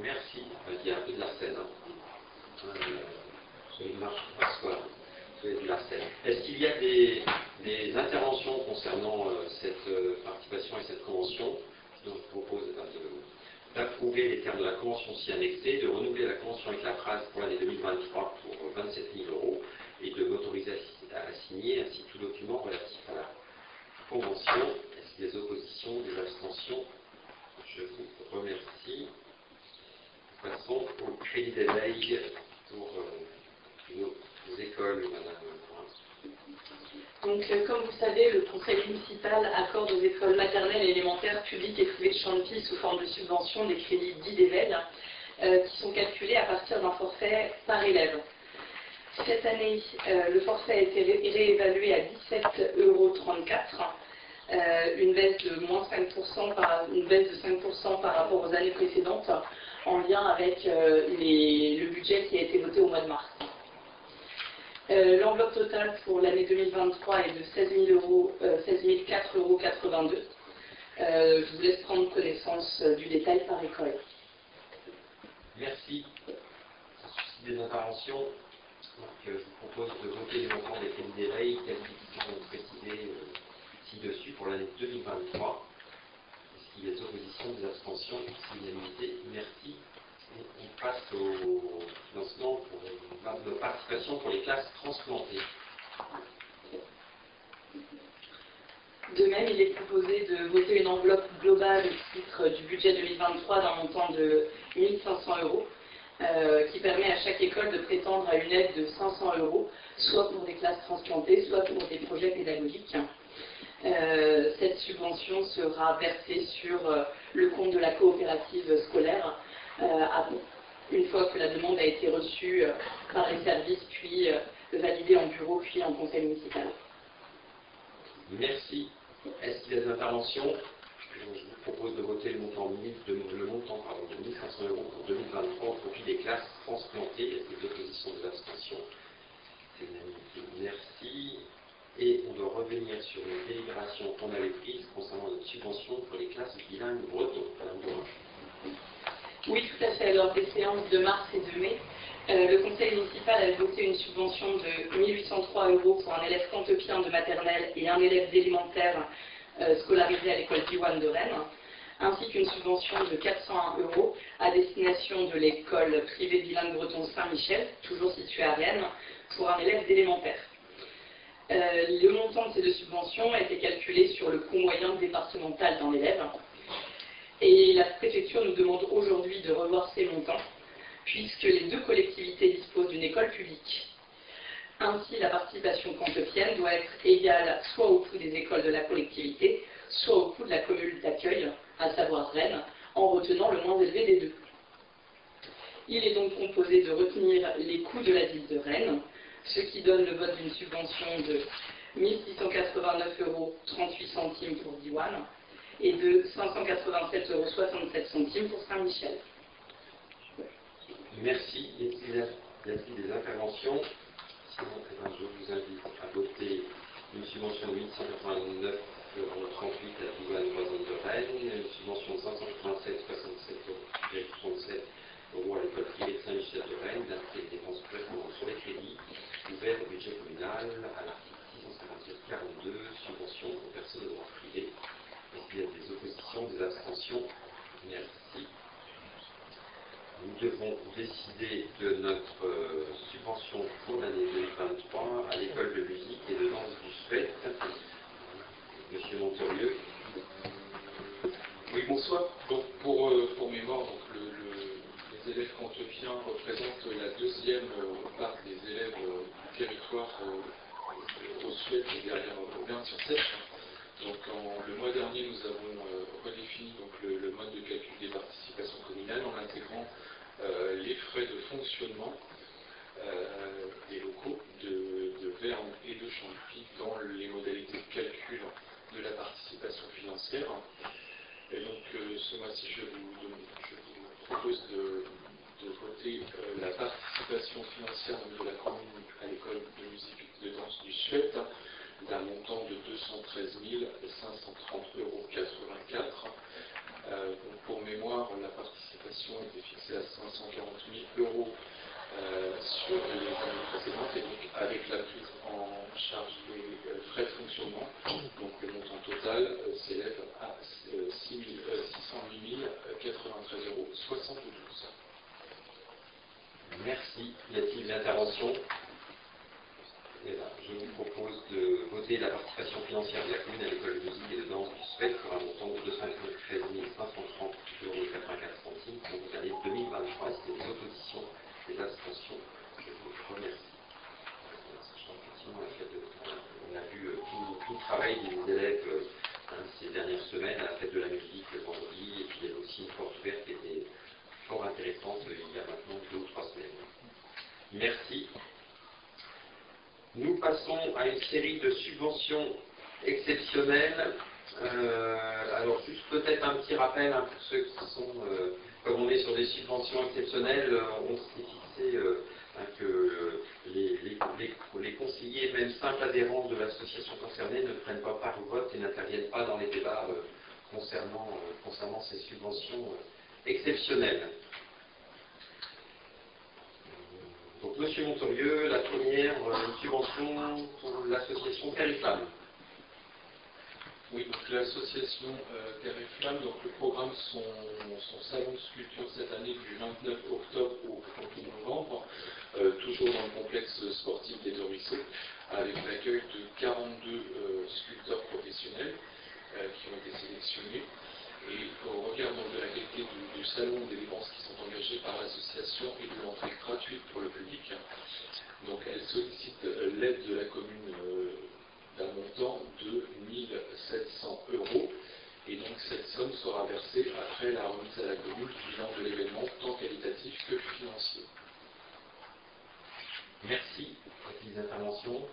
Merci. Il y a un peu de Larsen. Une marche François. De Larsen. Est-ce qu'il y a des interventions concernant cette participation et cette convention? Donc, je propose d'approuver les termes de la convention si annexée, de renouveler la convention avec la phrase pour l'année 2023 pour 27 000 € et de m'autoriser à signer ainsi que tout document relatif à la convention. Est-ce qu'il y a des oppositions, des abstentions? Je vous remercie. Passons au crédit d'éveil pour nos écoles, Madame Corin. Donc, comme vous savez, le conseil municipal accorde aux écoles maternelles et élémentaires publiques et privées de Champy sous forme de subvention des crédits dits d'éveil qui sont calculés à partir d'un forfait par élève. Cette année, le forfait a été réévalué à 17,34 €, une baisse de moins 5% une baisse de 5% par rapport aux années précédentes, en lien avec le budget qui a été voté au mois de mars. L'enveloppe totale pour l'année 2023 est de 16 482 €. Je vous laisse prendre connaissance du détail par école. Merci. Des interventions. Donc, je vous propose de voter les montants des crédits d'éveil tels qu'ils sont précisés ci-dessus pour l'année 2023. Est-ce qu'il y a des oppositions, des abstentions, des unanités? Merci. Et on passe au financement pour nos participations pour les classes transplantées. De même, il est proposé de voter une enveloppe globale au titre du budget 2023 d'un montant de 1 500 €, qui permet à chaque école de prétendre à une aide de 500 €, soit pour des classes transplantées, soit pour des projets pédagogiques. Cette subvention sera versée sur le compte de la coopérative scolaire, une fois que la demande a été reçue par les services, puis validée en bureau, puis en conseil municipal. Merci. Est-ce qu'il y a des interventions? Je vous propose de voter le montant de 1 500 € pour 2023 au profit des classes transplantées. Est-ce qu'il y a des oppositions, des abstentions? C'est unanimité. Merci. Et on doit revenir sur une délibération qu'on avait prise concernant notre subvention pour les classes bilingues bretons. Oui, tout à fait. Lors des séances de mars et de mai, le conseil municipal a voté une subvention de 1 803 € pour un élève cantopien de maternelle et un élève d'élémentaire scolarisé à l'école Diwan de Rennes, ainsi qu'une subvention de 401 € à destination de l'école privée bilingue breton Saint-Michel, toujours située à Rennes, pour un élève d'élémentaire. Le montant de ces deux subventions a été calculé sur le coût moyen départemental d'un élève. Et la préfecture nous demande aujourd'hui de revoir ces montants, puisque les deux collectivités disposent d'une école publique. Ainsi, la participation cantopienne doit être égale soit au coût des écoles de la collectivité, soit au coût de la commune d'accueil, à savoir Rennes, en retenant le moins élevé des deux. Il est donc proposé de retenir les coûts de la ville de Rennes, ce qui donne le vote d'une subvention de 1 689,38 € pour Diwan et de 587,67 € pour Saint-Michel. Merci. Y a-t-il des interventions? Sinon, je vous invite à voter une subvention de 1 189,38 € à Diwan Voisine de Rennes, une subvention de 587,67 € à l'école privée de Saint-Michel de Rennes, d'inscrire les dépenses correspondantes sur les crédits ouverts au budget communal à l'article 657-42, subvention aux personnes de droit privé. Est-ce qu'il y a des oppositions, des abstentions? Merci. Nous devons décider de notre subvention pour l'année 2023 à l'école de musique et de danse du Suède. Monsieur Montorieux. Oui, bonsoir. Donc, pour deuxième part des élèves du territoire au Suède et derrière Auvergne-sur-Seine. Donc le mois dernier, nous avons redéfini donc, le mode de calcul des participations communales en intégrant les frais de fonctionnement des locaux de Verne et de Champy dans les modalités de calcul de la participation financière. Et donc ce mois-ci, je vous propose de voter la participation financière de la commune à l'école de musique et de danse du Suède d'un montant de 213 530,84 €. Donc pour mémoire, la participation était fixée à 540 000 € sur les années précédentes, et donc avec la prise en charge des frais de fonctionnement, donc le montant total s'élève à 608 093,72 €. Merci. Y a-t-il une intervention? Je vous propose de voter la participation financière de la commune à l'école de musique et de danse du Suède pour un montant de 213 530,84 € pour l'année 2023. Est-ce qu'il y a des oppositions, des abstentions? Je vous remercie. On a vu tout le travail des élèves ces dernières semaines à la fête de la musique le vendredi, et puis il y avait aussi une porte ouverte qui était fort intéressante il y a maintenant 2 ou 3 semaines. Merci. Nous passons à une série de subventions exceptionnelles. Alors juste peut-être un petit rappel pour ceux qui sont, comme on est sur des subventions exceptionnelles, on s'est fixé que les conseillers, même simples adhérents de l'association concernée, ne prennent pas part au vote et n'interviennent pas dans les débats concernant ces subventions exceptionnelles. Donc, Monsieur Montorieux, la première subvention pour l'association Terre et Flamme. Oui, donc l'association Terre et Flamme, donc le programme son salon de sculpture cette année du 29 octobre au 1er novembre, toujours dans le complexe sportif des Deux Ruisseaux, avec l'accueil de 42 sculpteurs professionnels qui ont été sélectionnés. Et au regard de la qualité du salon, des dépenses qui sont engagées par l'association et de l'entrée gratuite pour le public, donc elle sollicite l'aide de la commune d'un montant de 1 700 €, et donc cette somme sera versée après la remise à la commune du bilan de l'événement, tant qualitatif que financier. Merci pour ces interventions.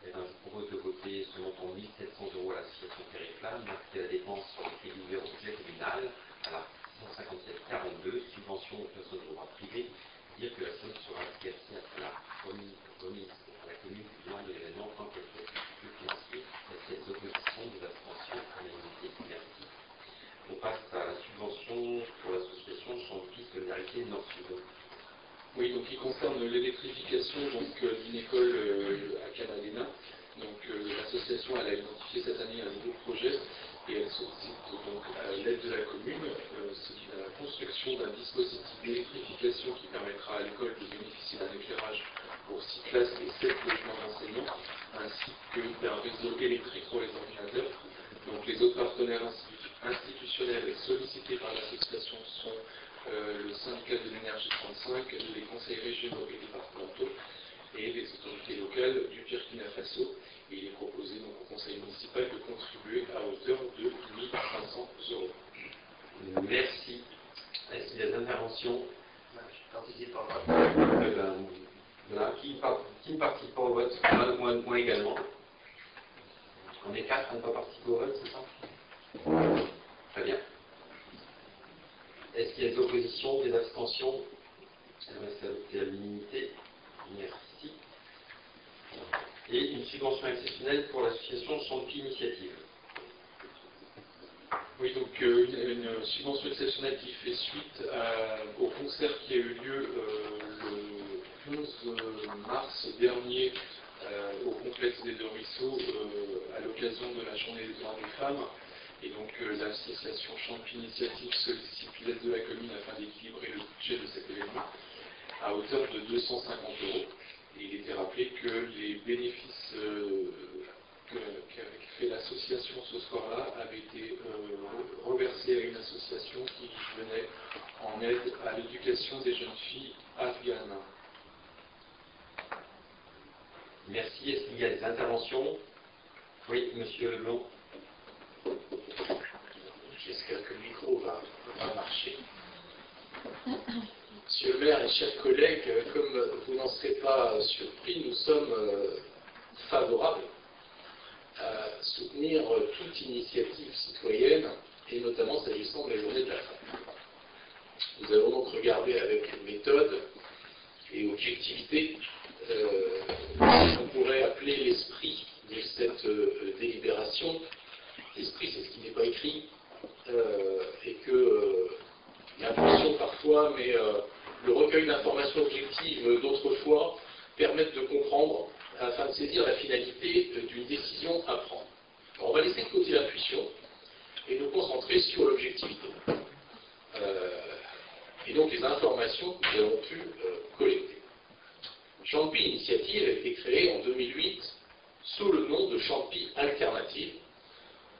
Je propose de voter ce montant de 1 700 € à l'association Terre et Flamme, marqué à la dépense sur les crédits ouverts au budget communal, à la 157-42, subvention aux personnes de droit privé, dire que la somme sera versée après la remise à la commune du bilan de l'événement tant qu'elle fait financier. Est-ce qu'il y a des oppositions, des abstentions, à l'unanimité? Merci. On passe à la subvention pour l'association Champy Solidarité Nord-Sud. Oui, donc il concerne l'électrification d'une école à Canadena. Donc l'association a identifié cette année un nouveau projet et elle sollicite donc l'aide de la commune. C'est la construction d'un dispositif d'électrification qui permettra à l'école de bénéficier d'un éclairage pour 6 classes et 7 logements d'enseignants, ainsi que d'un réseau électrique pour les ordinateurs. Donc les autres partenaires institutionnels sollicités par l'association sont le syndicat de l'énergie 35, les conseils régionaux et départementaux et les autorités locales du Burkina Faso. Et il est proposé donc au conseil municipal de contribuer à hauteur de 1 500 €. Merci. Est-ce qu'il y a des interventions? Je participe au vote. Voilà. Qui ne participe pas au vote? Moi également. On est 4 à ne pas participer au vote, c'est ça? Très bien. Est-ce qu'il y a des oppositions, des abstentions? C'est à l'unanimité. Merci. Et une subvention exceptionnelle pour l'association Champy Initiative. Oui, donc une subvention exceptionnelle qui fait suite au concert qui a eu lieu le 11 mars dernier au complexe des Deux Ruisseaux à l'occasion de la journée des droits des femmes. Et donc l'association Champy Initiative sollicite l'aide de la commune afin d'équilibrer le budget de cet événement à hauteur de 250 €. Et il était rappelé que les bénéfices qu'avait fait l'association ce soir-là avaient été reversés à une association qui venait en aide à l'éducation des jeunes filles afghanes. Merci. Est-ce qu'il y a des interventions? Oui, monsieur Leblanc. J'espère que le micro va marcher. Monsieur le maire et chers collègues, comme vous n'en serez pas surpris, nous sommes favorables à soutenir toute initiative citoyenne, et notamment s'agissant de la journée de la femme. Nous allons donc regarder avec méthode et objectivité ce qu'on pourrait appeler l'esprit de cette délibération. L'esprit, c'est ce qui n'est pas écrit, et que l'impression parfois, mais le recueil d'informations objectives d'autrefois permettent de comprendre afin de saisir la finalité d'une décision à prendre. Alors, on va laisser de côté l'intuition et nous concentrer sur l'objectivité. Et donc les informations que nous avons pu collecter. Champy Initiative a été créée en 2008 sous le nom de Champy Alternative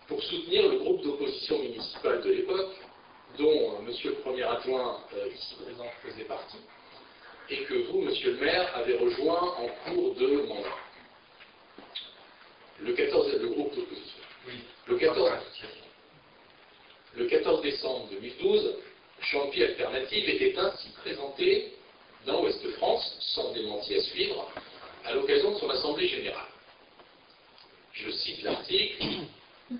pour soutenir le groupe d'opposition municipale de l'époque, dont monsieur le premier adjoint ici présent faisait partie, et que vous, monsieur le maire, avez rejoint en cours de mandat. Le groupe d'opposition. Oui. Le 14 décembre 2012, Champy Alternative était ainsi présenté dans Ouest France, sans démenti à suivre, à l'occasion de son assemblée générale. Je cite l'article.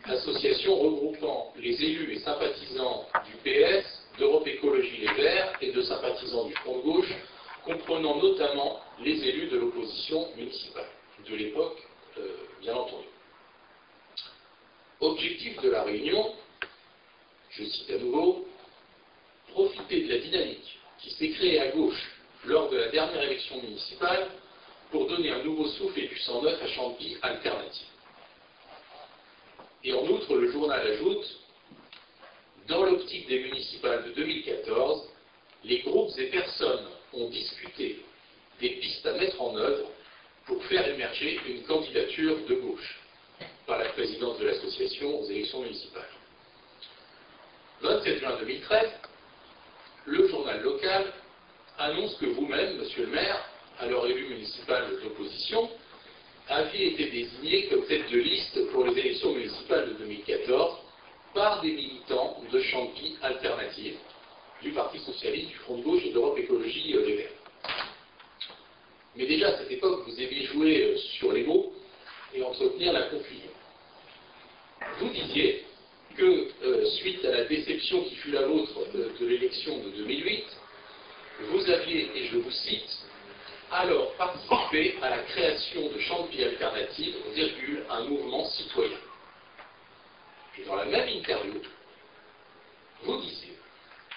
Association regroupant les élus et sympathisants du PS, d'Europe Écologie Les Verts et de sympathisants du Front de Gauche, comprenant notamment les élus de l'opposition municipale, de l'époque, bien entendu. Objectif de la réunion, je cite à nouveau, profiter de la dynamique qui s'est créée à gauche lors de la dernière élection municipale pour donner un nouveau souffle et du sang neuf à Champy Alternative. Et en outre, le journal ajoute, dans l'optique des municipales de 2014, les groupes et personnes ont discuté des pistes à mettre en œuvre pour faire émerger une candidature de gauche par la présidence de l'association aux élections municipales. 27 juin 2013, le journal local annonce que vous-même, monsieur le maire, alors élu municipal d'opposition, aviez été désigné comme tête de liste pour les élections municipales de 2014 par des militants de Champy Alternative, du Parti Socialiste, du Front de Gauche et d'Europe Écologie Les Verts. Mais déjà à cette époque, vous aviez joué sur les mots et entretenir la confusion. Vous disiez que, suite à la déception qui fut la vôtre de l'élection de 2008, vous aviez, et je vous cite, alors participé à la création de Champy Alternative, un mouvement citoyen. Et dans la même interview, vous disiez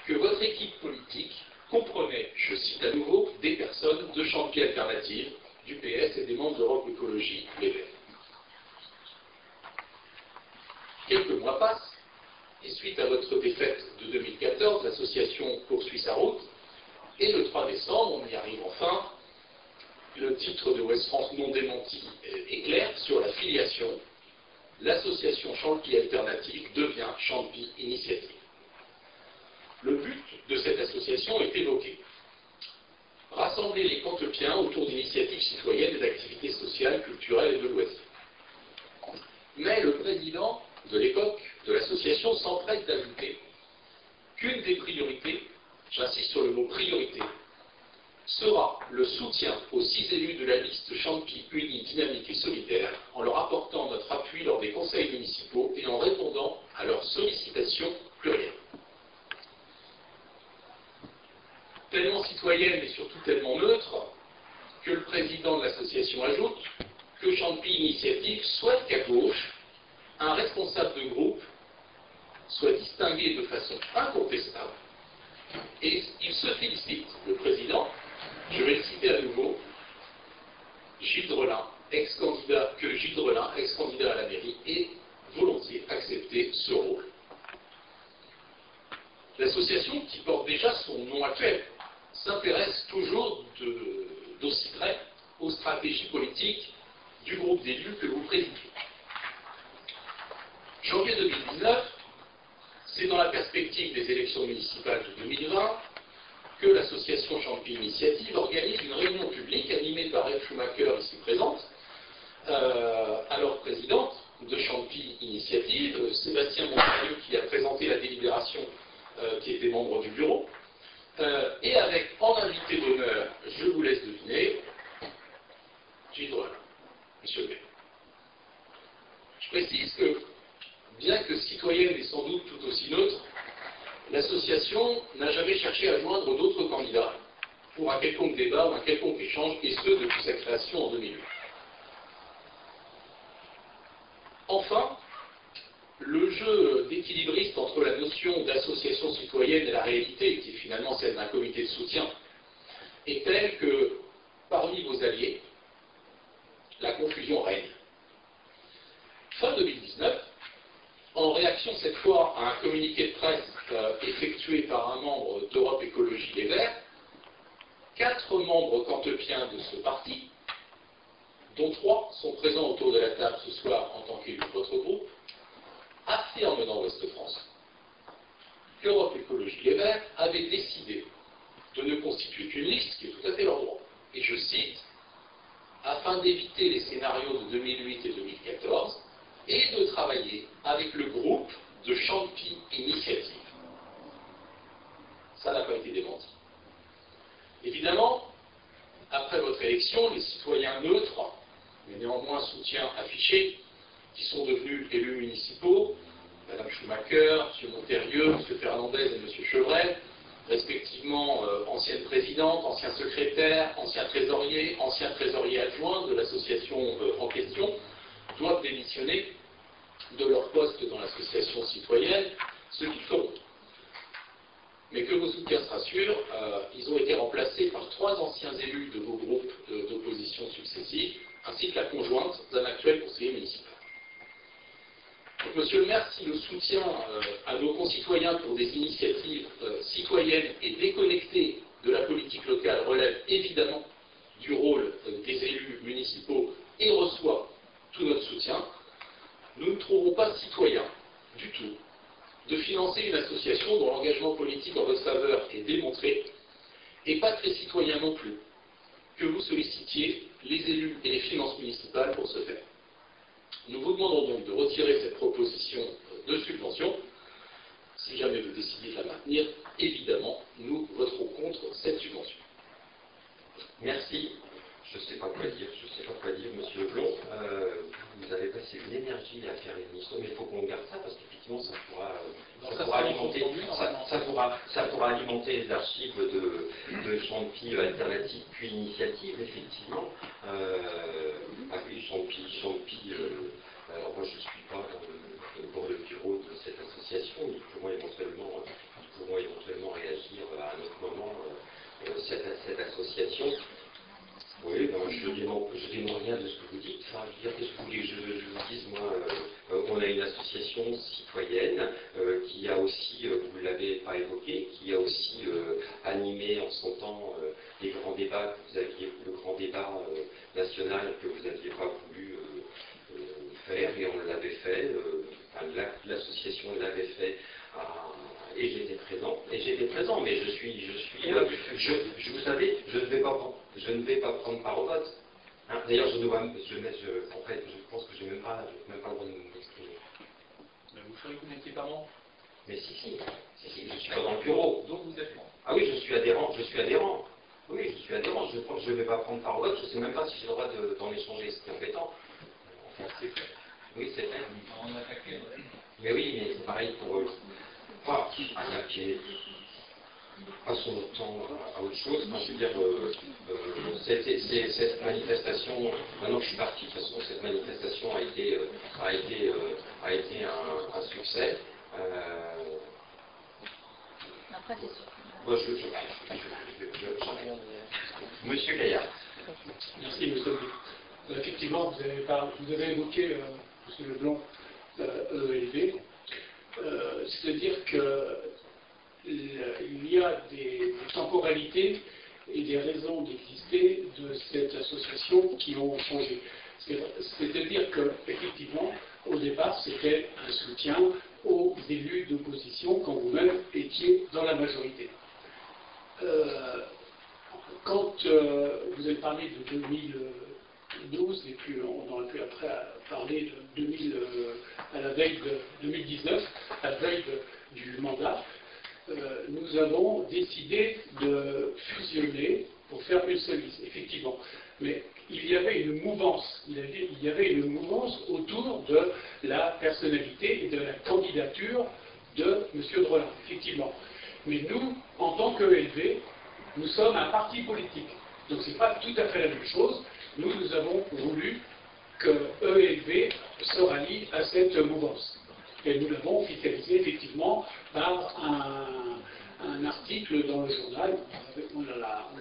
que votre équipe politique comprenait, je cite à nouveau, des personnes de Champy Alternative, du PS et des membres d'Europe Écologie Les Verts. Quelques mois passent, et suite à votre défaite de 2014, l'association poursuit sa route, et le 3 décembre, on y arrive enfin, le titre de Ouest France non démenti est clair sur la filiation. L'association Champy Alternative devient Champy Initiative. Le but de cette association est évoqué. Rassembler les Cantepiens autour d'initiatives citoyennes et d'activités sociales, culturelles et de loisirs. Mais le président de l'époque de l'association s'empresse d'ajouter qu'une des priorités, j'insiste sur le mot priorité, sera le soutien aux 6 élus de la liste Champy Unie, Dynamique et Solidaire en leur apportant notre appui lors des conseils municipaux et en répondant à leurs sollicitations plurielles. Tellement citoyenne et surtout tellement neutre que le président de l'association ajoute que Champy Initiative souhaite qu'à gauche, un responsable de groupe soit distingué de façon incontestable et il se félicite, le président, je vais le citer à nouveau, Gilles Drelin, ex-candidat à la mairie, ait volontiers accepté ce rôle. L'association, qui porte déjà son nom actuel, s'intéresse toujours d'aussi près aux stratégies politiques du groupe d'élus que vous présidez. Janvier 2019, c'est dans la perspective des élections municipales de 2020 que l'association Champy Initiative organise une réunion publique animée par Eve Schumacher, ici présente, alors présidente de Champy Initiative, Sébastien Montalieu qui a présenté la délibération qui était membre du bureau, et avec en invité d'honneur, je vous laisse deviner, Gilles Dreux, monsieur le maire. Je précise que, bien que citoyenne et sans doute tout aussi neutre, l'association n'a jamais cherché à joindre d'autres candidats pour un quelconque débat ou un quelconque échange, et ce depuis sa création en 2008. Enfin, le jeu d'équilibriste entre la notion d'association citoyenne et la réalité, qui est finalement celle d'un comité de soutien, est tel que, parmi vos alliés, la confusion règne. Fin 2019, en réaction cette fois à un communiqué de presse effectué par un membre d'Europe Écologie Les Verts, 4 membres cantepiens de ce parti, dont 3 sont présents autour de la table ce soir en tant qu'élus de votre groupe, affirment dans Ouest France qu'Europe Écologie Les Verts avait décidé de ne constituer qu'une liste, qui est tout à fait leur droit. Et je cite, afin d'éviter les scénarios de 2008 et 2014, et de travailler avec le groupe de Champy Initiative. Ça n'a pas été démenti. Évidemment, après votre élection, les citoyens neutres, mais néanmoins soutiens affichés, qui sont devenus élus municipaux, Mme Schumacher, M. Montérieux, M. Fernandez et M. Chevret, respectivement ancienne présidente, ancien secrétaire, ancien trésorier adjoint de l'association en question, doivent démissionner de leur poste dans l'association citoyenne, ce qu'ils feront. Mais que vos soutiens se rassurent, ils ont été remplacés par 3 anciens élus de vos groupes d'opposition successifs, ainsi que la conjointe d'un actuel conseiller municipal. Donc, monsieur le maire, si le soutien à nos concitoyens pour des initiatives citoyennes et déconnectées de la politique locale relève évidemment du rôle des élus municipaux et reçoit tout notre soutien, nous ne trouvons pas citoyen du tout de financer une association dont l'engagement politique en votre faveur est démontré, et pas très citoyen non plus que vous sollicitiez les élus et les finances municipales pour ce faire. Nous vous demandons donc de retirer cette proposition de subvention. Si jamais vous décidez de la maintenir, évidemment, nous voterons contre cette subvention. Merci. Je ne sais pas quoi dire, monsieur Leblond. Vous avez passé une énergie à faire l'émission, mais il faut qu'on garde ça parce qu'effectivement ça pourra alimenter les archives de Champy Alternative puis Initiative, effectivement. Ah oui, Champy, alors moi je ne suis pas dans le bureau de cette association, nous pourrons éventuellement réagir à un autre moment cette association. Oui, ben, je ne dément rien de ce que vous dites. Enfin, je veux dire, qu'est-ce que vous voulez que je vous dise, moi on a une association citoyenne qui a aussi, vous ne l'avez pas évoqué, qui a aussi animé en son temps les grands débats que vous aviez, le grand débat national que vous n'aviez pas voulu faire, et on l'avait fait, l'association l'avait fait. Et j'étais présent, mais vous savez, je ne vais pas prendre part au vote. Hein, d'ailleurs, en fait, je pense que je n'ai même pas le droit de m'exprimer. Mais vous ferez que vous n'étiez pas membre. Mais si, je suis pas dans le bureau. Donc vous êtes membre. Ah oui, je suis adhérent. Oui, je suis adhérent. Je ne vais pas prendre part au vote. Je ne sais même pas si j'ai le droit d'en échanger, ce qui est embêtant. Enfin, c'est fait. Oui, c'est fait. On a attaqué. Mais oui, mais c'est pareil pour eux. Enfin, passons notre temps à autre chose. Enfin, je veux dire, cette manifestation, maintenant que je suis parti, de toute façon, cette manifestation a été un succès. Après, c'est sûr. Moi, Monsieur Gaillard. Merci, monsieur. Effectivement, vous avez évoqué, monsieur Leblond, EELV. C'est-à-dire qu'il y a des temporalités et des raisons d'exister de cette association qui ont changé. C'est-à-dire qu'effectivement, au départ, c'était un soutien aux élus d'opposition quand vous-même étiez dans la majorité. Quand vous avez parlé de 2012 faisait plus, on aurait pu après parler de 2000, à la veille de 2019, à la veille du mandat, nous avons décidé de fusionner pour faire une seule liste, effectivement. Mais il y avait une mouvance, il y avait une mouvance autour de la personnalité et de la candidature de M. Drelin, effectivement. Mais nous, en tant qu'ELV, nous sommes un parti politique. Donc ce n'est pas tout à fait la même chose. Nous avons voulu que ELV se rallie à cette mouvance. Et nous l'avons officialisé effectivement par un article dans le journal. On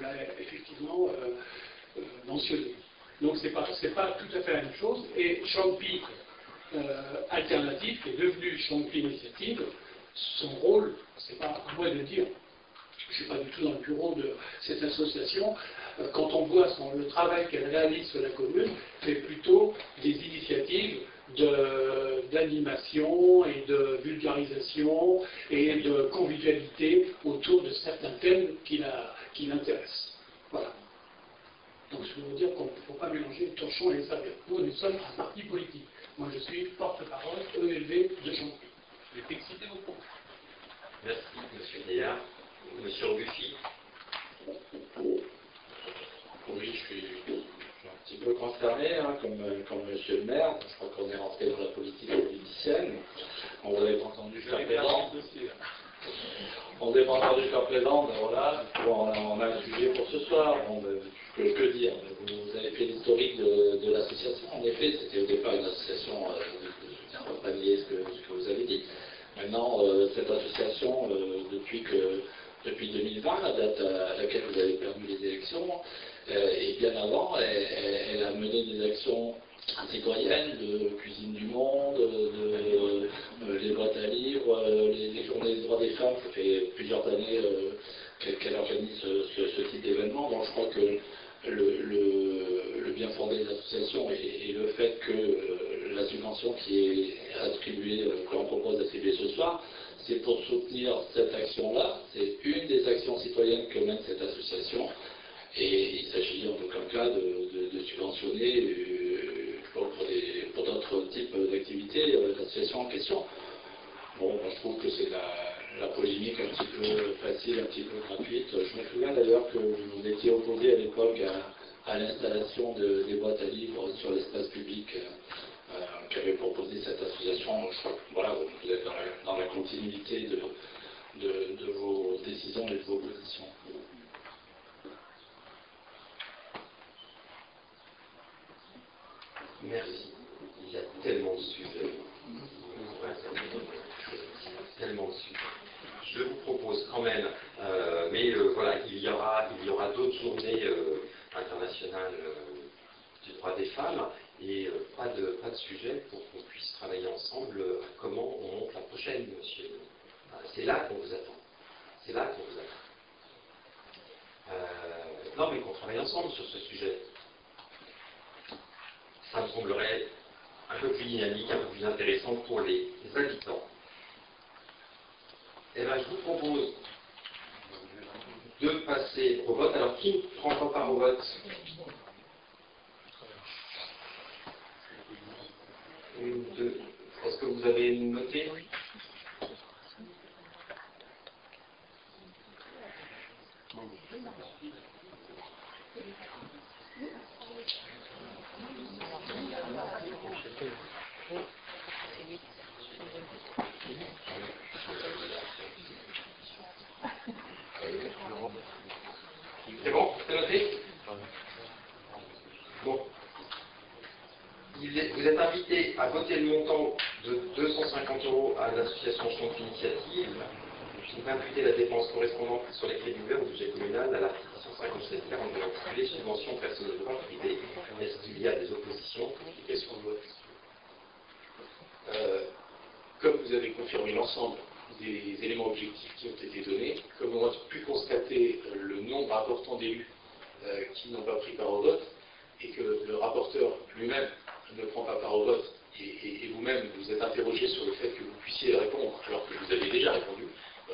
l'a effectivement mentionné. Donc c'est pas tout à fait la même chose. Et Champi Alternative, qui est devenu Champi Initiative, son rôle, c'est pas à moi de dire, je ne suis pas du tout dans le bureau de cette association, quand on voit le travail qu'elle réalise sur la commune, c'est plutôt des initiatives d'animation et de vulgarisation et de convivialité autour de certains thèmes qui l'intéressent. Voilà. Donc je veux vous dire qu'on ne faut pas mélanger les torchons et les serviettes. Nous sommes un parti politique. Moi je suis porte-parole ELV de Champy. Je vais exciter vos propos. Merci, M. Gaillard. M. Robuffy. Oui, je suis un petit peu concerné, hein, comme monsieur le maire. Je crois qu'on est rentré dans la politique politicienne. On vous avait pas entendu jusqu'à présent. On vous avait pas entendu jusqu'à présent, ben voilà, on a un sujet pour ce soir. Bon, ben, que dire, vous avez fait l'historique de l'association. En effet, c'était au départ une association de soutien, on va pas nier ce que vous avez dit. Maintenant, cette association, depuis 2020, la date à laquelle vous avez perdu les élections, et bien avant, elle a mené des actions citoyennes de Cuisine du Monde, les boîtes à livres, les journées des droits des femmes. Ça fait plusieurs années qu'elle organise ce type d'événement. Donc je crois que le bien fondé de l'association et le fait que la subvention qui est attribuée, qu'on propose d'attribuer ce soir, c'est pour soutenir cette action-là. C'est une des actions citoyennes que mène cette association. Et il s'agit en aucun cas de subventionner pour d'autres types d'activités l'association en question. Bon, moi, je trouve que c'est la polémique un petit peu facile, un petit peu gratuite. Je me souviens d'ailleurs que vous étiez opposé à l'époque à l'installation des boîtes à livres sur l'espace public qu'avait proposé cette association. Je crois que voilà, vous êtes dans la continuité de vos décisions et de vos positions. Merci. Il y a tellement de sujets. Tellement de sujets. Je vous propose quand même, voilà, il y aura d'autres journées internationales du droit des femmes et pas de sujet pour qu'on puisse travailler ensemble à comment on monte la prochaine, monsieur. C'est là qu'on vous attend. C'est là qu'on vous attend. Non, mais qu'on travaille ensemble sur ce sujet. Ça me semblerait un peu plus dynamique, un peu plus intéressant pour les habitants. Eh bien, je vous propose de passer au vote. Alors, qui ne prend pas part au vote? Une, deux. Est-ce que vous avez noté? C'est bon? C'est noté? Bon. Vous êtes invité à voter le montant de 250 € à l'association Champi Initiative. Vous imputez la dépense correspondante sur les crédits ouverts au budget communal à l'article 157-42 intitulé Subventions personnelles de droit privé. Est-ce qu'il y a des oppositions? Question de vote. Comme vous avez confirmé l'ensemble des éléments objectifs qui ont été donnés, comme on a pu constater le nombre important d'élus qui n'ont pas pris part au vote, et que le rapporteur lui-même ne prend pas part au vote, et vous-même vous êtes interrogé sur le fait que vous puissiez répondre alors que vous avez déjà répondu,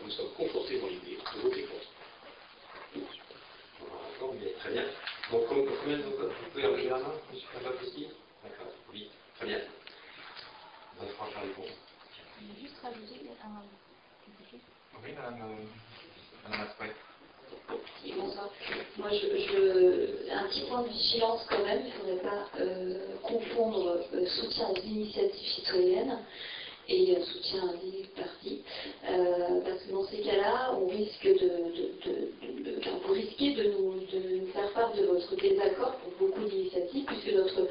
nous sommes confortés dans l'idée de voter contre. Très bien. Donc, combien de vous pouvez enlever la main, M. Pablo aussi? point de vigilance quand même, il ne faudrait pas confondre soutien aux initiatives citoyennes et soutien à des partis, parce que dans ces cas-là, on risque vous risquez de nous faire part de votre désaccord pour beaucoup d'initiatives, puisque notre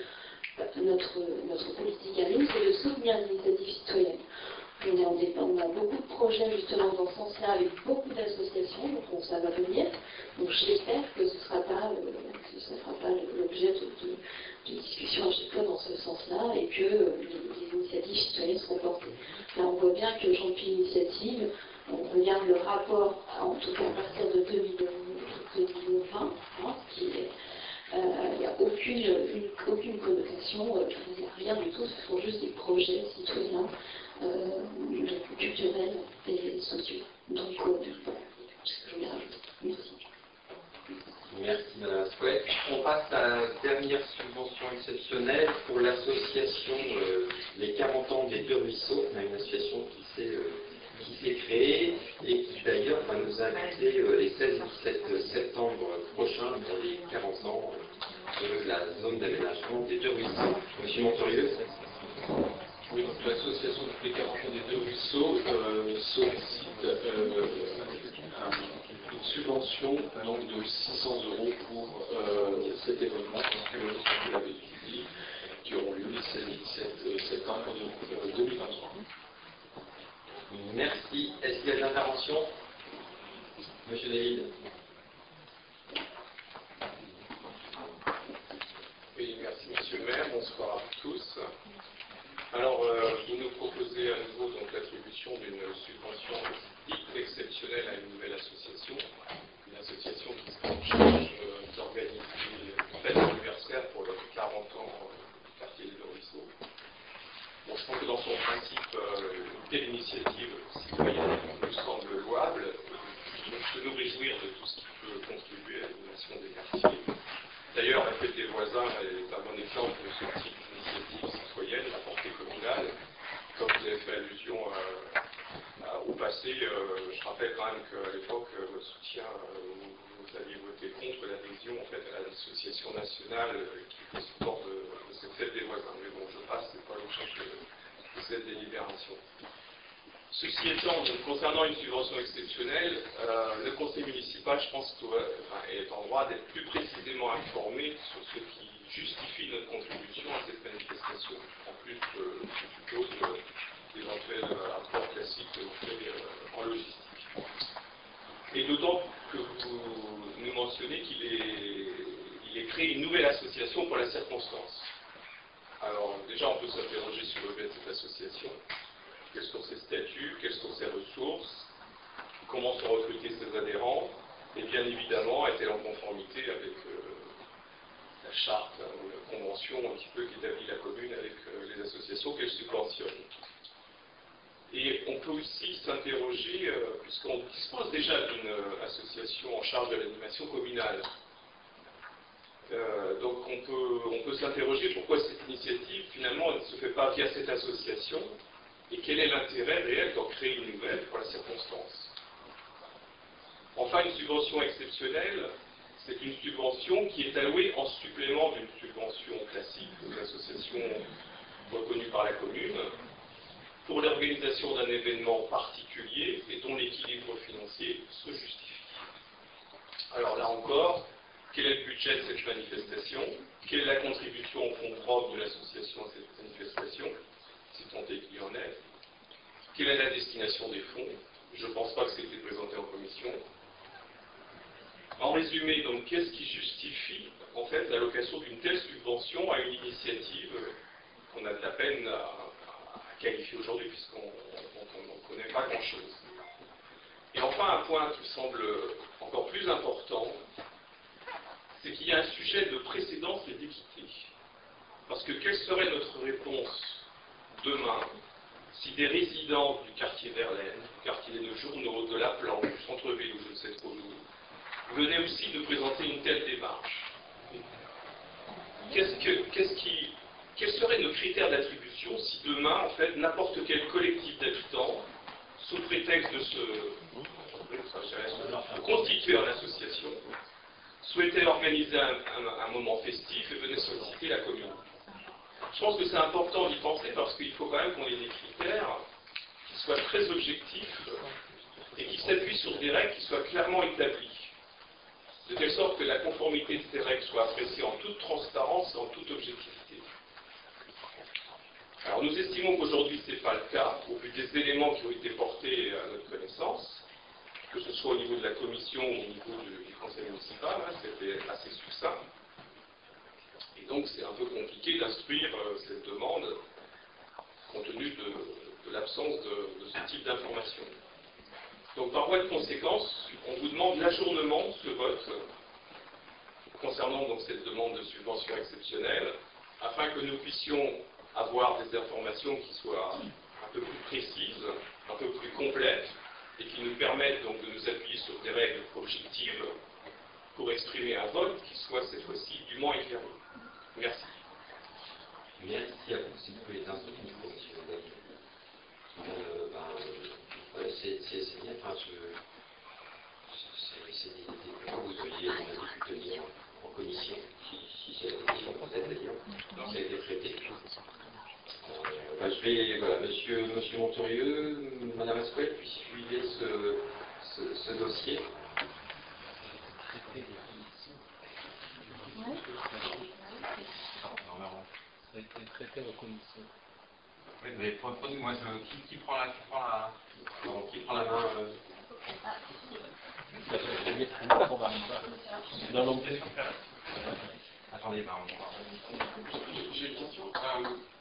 politique à nous, c'est de soutenir l'initiative citoyenne. On a beaucoup de projets justement dans ce sens-là avec beaucoup d'associations, donc ça va venir. Donc j'espère que ce ne sera pas l'objet de discussions à chaque fois dans ce sens-là et que les initiatives citoyennes seront portées. Là on voit bien que Champion Initiative, on regarde le rapport, en tout cas à partir de 2020, ce qui est il n'y a aucune connotation, il n'y a rien du tout, ce sont juste des projets citoyens, culturels et sociaux. Donc, c'est ce que je voulais rajouter. Merci. Merci Madame Asquet. On passe à la dernière subvention exceptionnelle pour l'association Les 40 ans des Deux Ruisseaux. On a une association qui s'est créée et qui d'ailleurs va nous inviter les 16 et 17 septembre prochains pour les 40 ans de la zone d'aménagement des Deux Ruisseaux. Monsieur Montorieux. Oui, donc l'association des 40 ans des Deux Ruisseaux sollicite une subvention donc, de 600 € pour cet événement, que vous l'avez dit, qui auront lieu les 16 et 17 septembre 2023. Merci. Est-ce qu'il y a des interventions? Monsieur David. Oui, merci Monsieur le maire, bonsoir à vous tous. Alors, vous nous proposez à nouveau donc l'attribution d'une subvention dite exceptionnelle à une nouvelle association, une association qui sera en charge d'organiser une fête anniversaire pour le 40 ans du quartier des Deux Ruisseaux. Bon, je pense que dans son principe, une telle initiative citoyenne nous semble louable. Donc, je peux nous réjouir de tout ce qui peut contribuer à l'animation des quartiers. D'ailleurs, la fête des voisins est un bon exemple de ce type d'initiative citoyenne, la portée communale. Comme vous avez fait allusion au passé, je rappelle quand même qu'à l'époque, votre soutien, vous aviez voté contre l'adhésion en fait, à l'association nationale qui était support de cette fête des voisins. Mais bon, je passe, c'est pas l'objet de cette délibération. Ceci étant, donc, concernant une subvention exceptionnelle, le conseil municipal, je pense, est en droit d'être plus précisément informé sur ce qui justifie notre contribution à cette manifestation, en plus, je suppose, d'éventuels apports classiques que vous faites en logistique. Et d'autant que vous nous mentionnez qu'il est créé une nouvelle association pour la circonstance. Alors, déjà, on peut s'interroger sur l'objet de cette association. Quels sont ses statuts, quelles sont ses ressources, comment sont recrutés ses adhérents, et bien évidemment, est-elle en conformité avec la charte ou la convention un petit peu qu'établit la commune avec les associations qu'elle subventionne. Et on peut aussi s'interroger, puisqu'on dispose déjà d'une association en charge de l'animation communale. Donc on peut s'interroger pourquoi cette initiative, finalement, elle ne se fait pas via cette association, et quel est l'intérêt réel d'en créer une nouvelle pour la circonstance. Enfin, une subvention exceptionnelle, c'est une subvention qui est allouée en supplément d'une subvention classique aux associations reconnues par la commune, pour l'organisation d'un événement particulier et dont l'équilibre financier se justifie. Alors là encore, quel est le budget de cette manifestation? Quelle est la contribution au fonds propre de l'association à cette manifestation, si tant est qu'il y en ait? Quelle est la destination des fonds? Je ne pense pas que ça ait été présenté en commission. En résumé, donc, qu'est-ce qui justifie en fait l'allocation d'une telle subvention à une initiative qu'on a de la peine à qualifier aujourd'hui, puisqu'on n'en connaît pas grand-chose? Et enfin, un point qui semble encore plus important, c'est qu'il y a un sujet de précédence et d'équité. Parce que quelle serait notre réponse demain si des résidents du quartier Verlaine, du quartier des Journaux, de la Plante, du centre-ville ou je ne sais trop où, venaient aussi de présenter une telle démarche? Quels seraient nos critères d'attribution si demain, en fait, n'importe quel collectif d'habitants, sous prétexte de constituer en association, souhaitait organiser un moment festif et venait solliciter la commune. Je pense que c'est important d'y penser parce qu'il faut quand même qu'on ait des critères qui soient très objectifs et qui s'appuient sur des règles qui soient clairement établies, de telle sorte que la conformité de ces règles soit appréciée en toute transparence et en toute objectivité. Alors nous estimons qu'aujourd'hui ce n'est pas le cas, au vu des éléments qui ont été portés à notre connaissance, que ce soit au niveau de la commission ou au niveau du conseil municipal, hein, c'était assez succinct. Et donc c'est un peu compliqué d'instruire cette demande compte tenu de l'absence de ce type d'information. Donc par voie de conséquence, on vous demande l'ajournement de ce vote concernant donc cette demande de subvention exceptionnelle, afin que nous puissions avoir des informations qui soient un peu plus précises, un peu plus complètes, et qui nous permettent donc de nous appuyer sur des règles objectives pour exprimer un vote qui soit cette fois-ci dûment éclairé. Merci. Merci à vous. Si vous pouvez éteindre votre micro, monsieur David. C'est bien, enfin, c'est des propos que vous auriez pu tenir en commission, si c'est la question que vous êtes d'ailleurs, ça a été traité. Je vais, voilà, monsieur Montorieux, madame Asquette, puis suivez ce dossier. Ça a été traité en commission. Oui, mais prenez-moi, qui prend la main Dans l'onglet. Attendez, J'ai une question.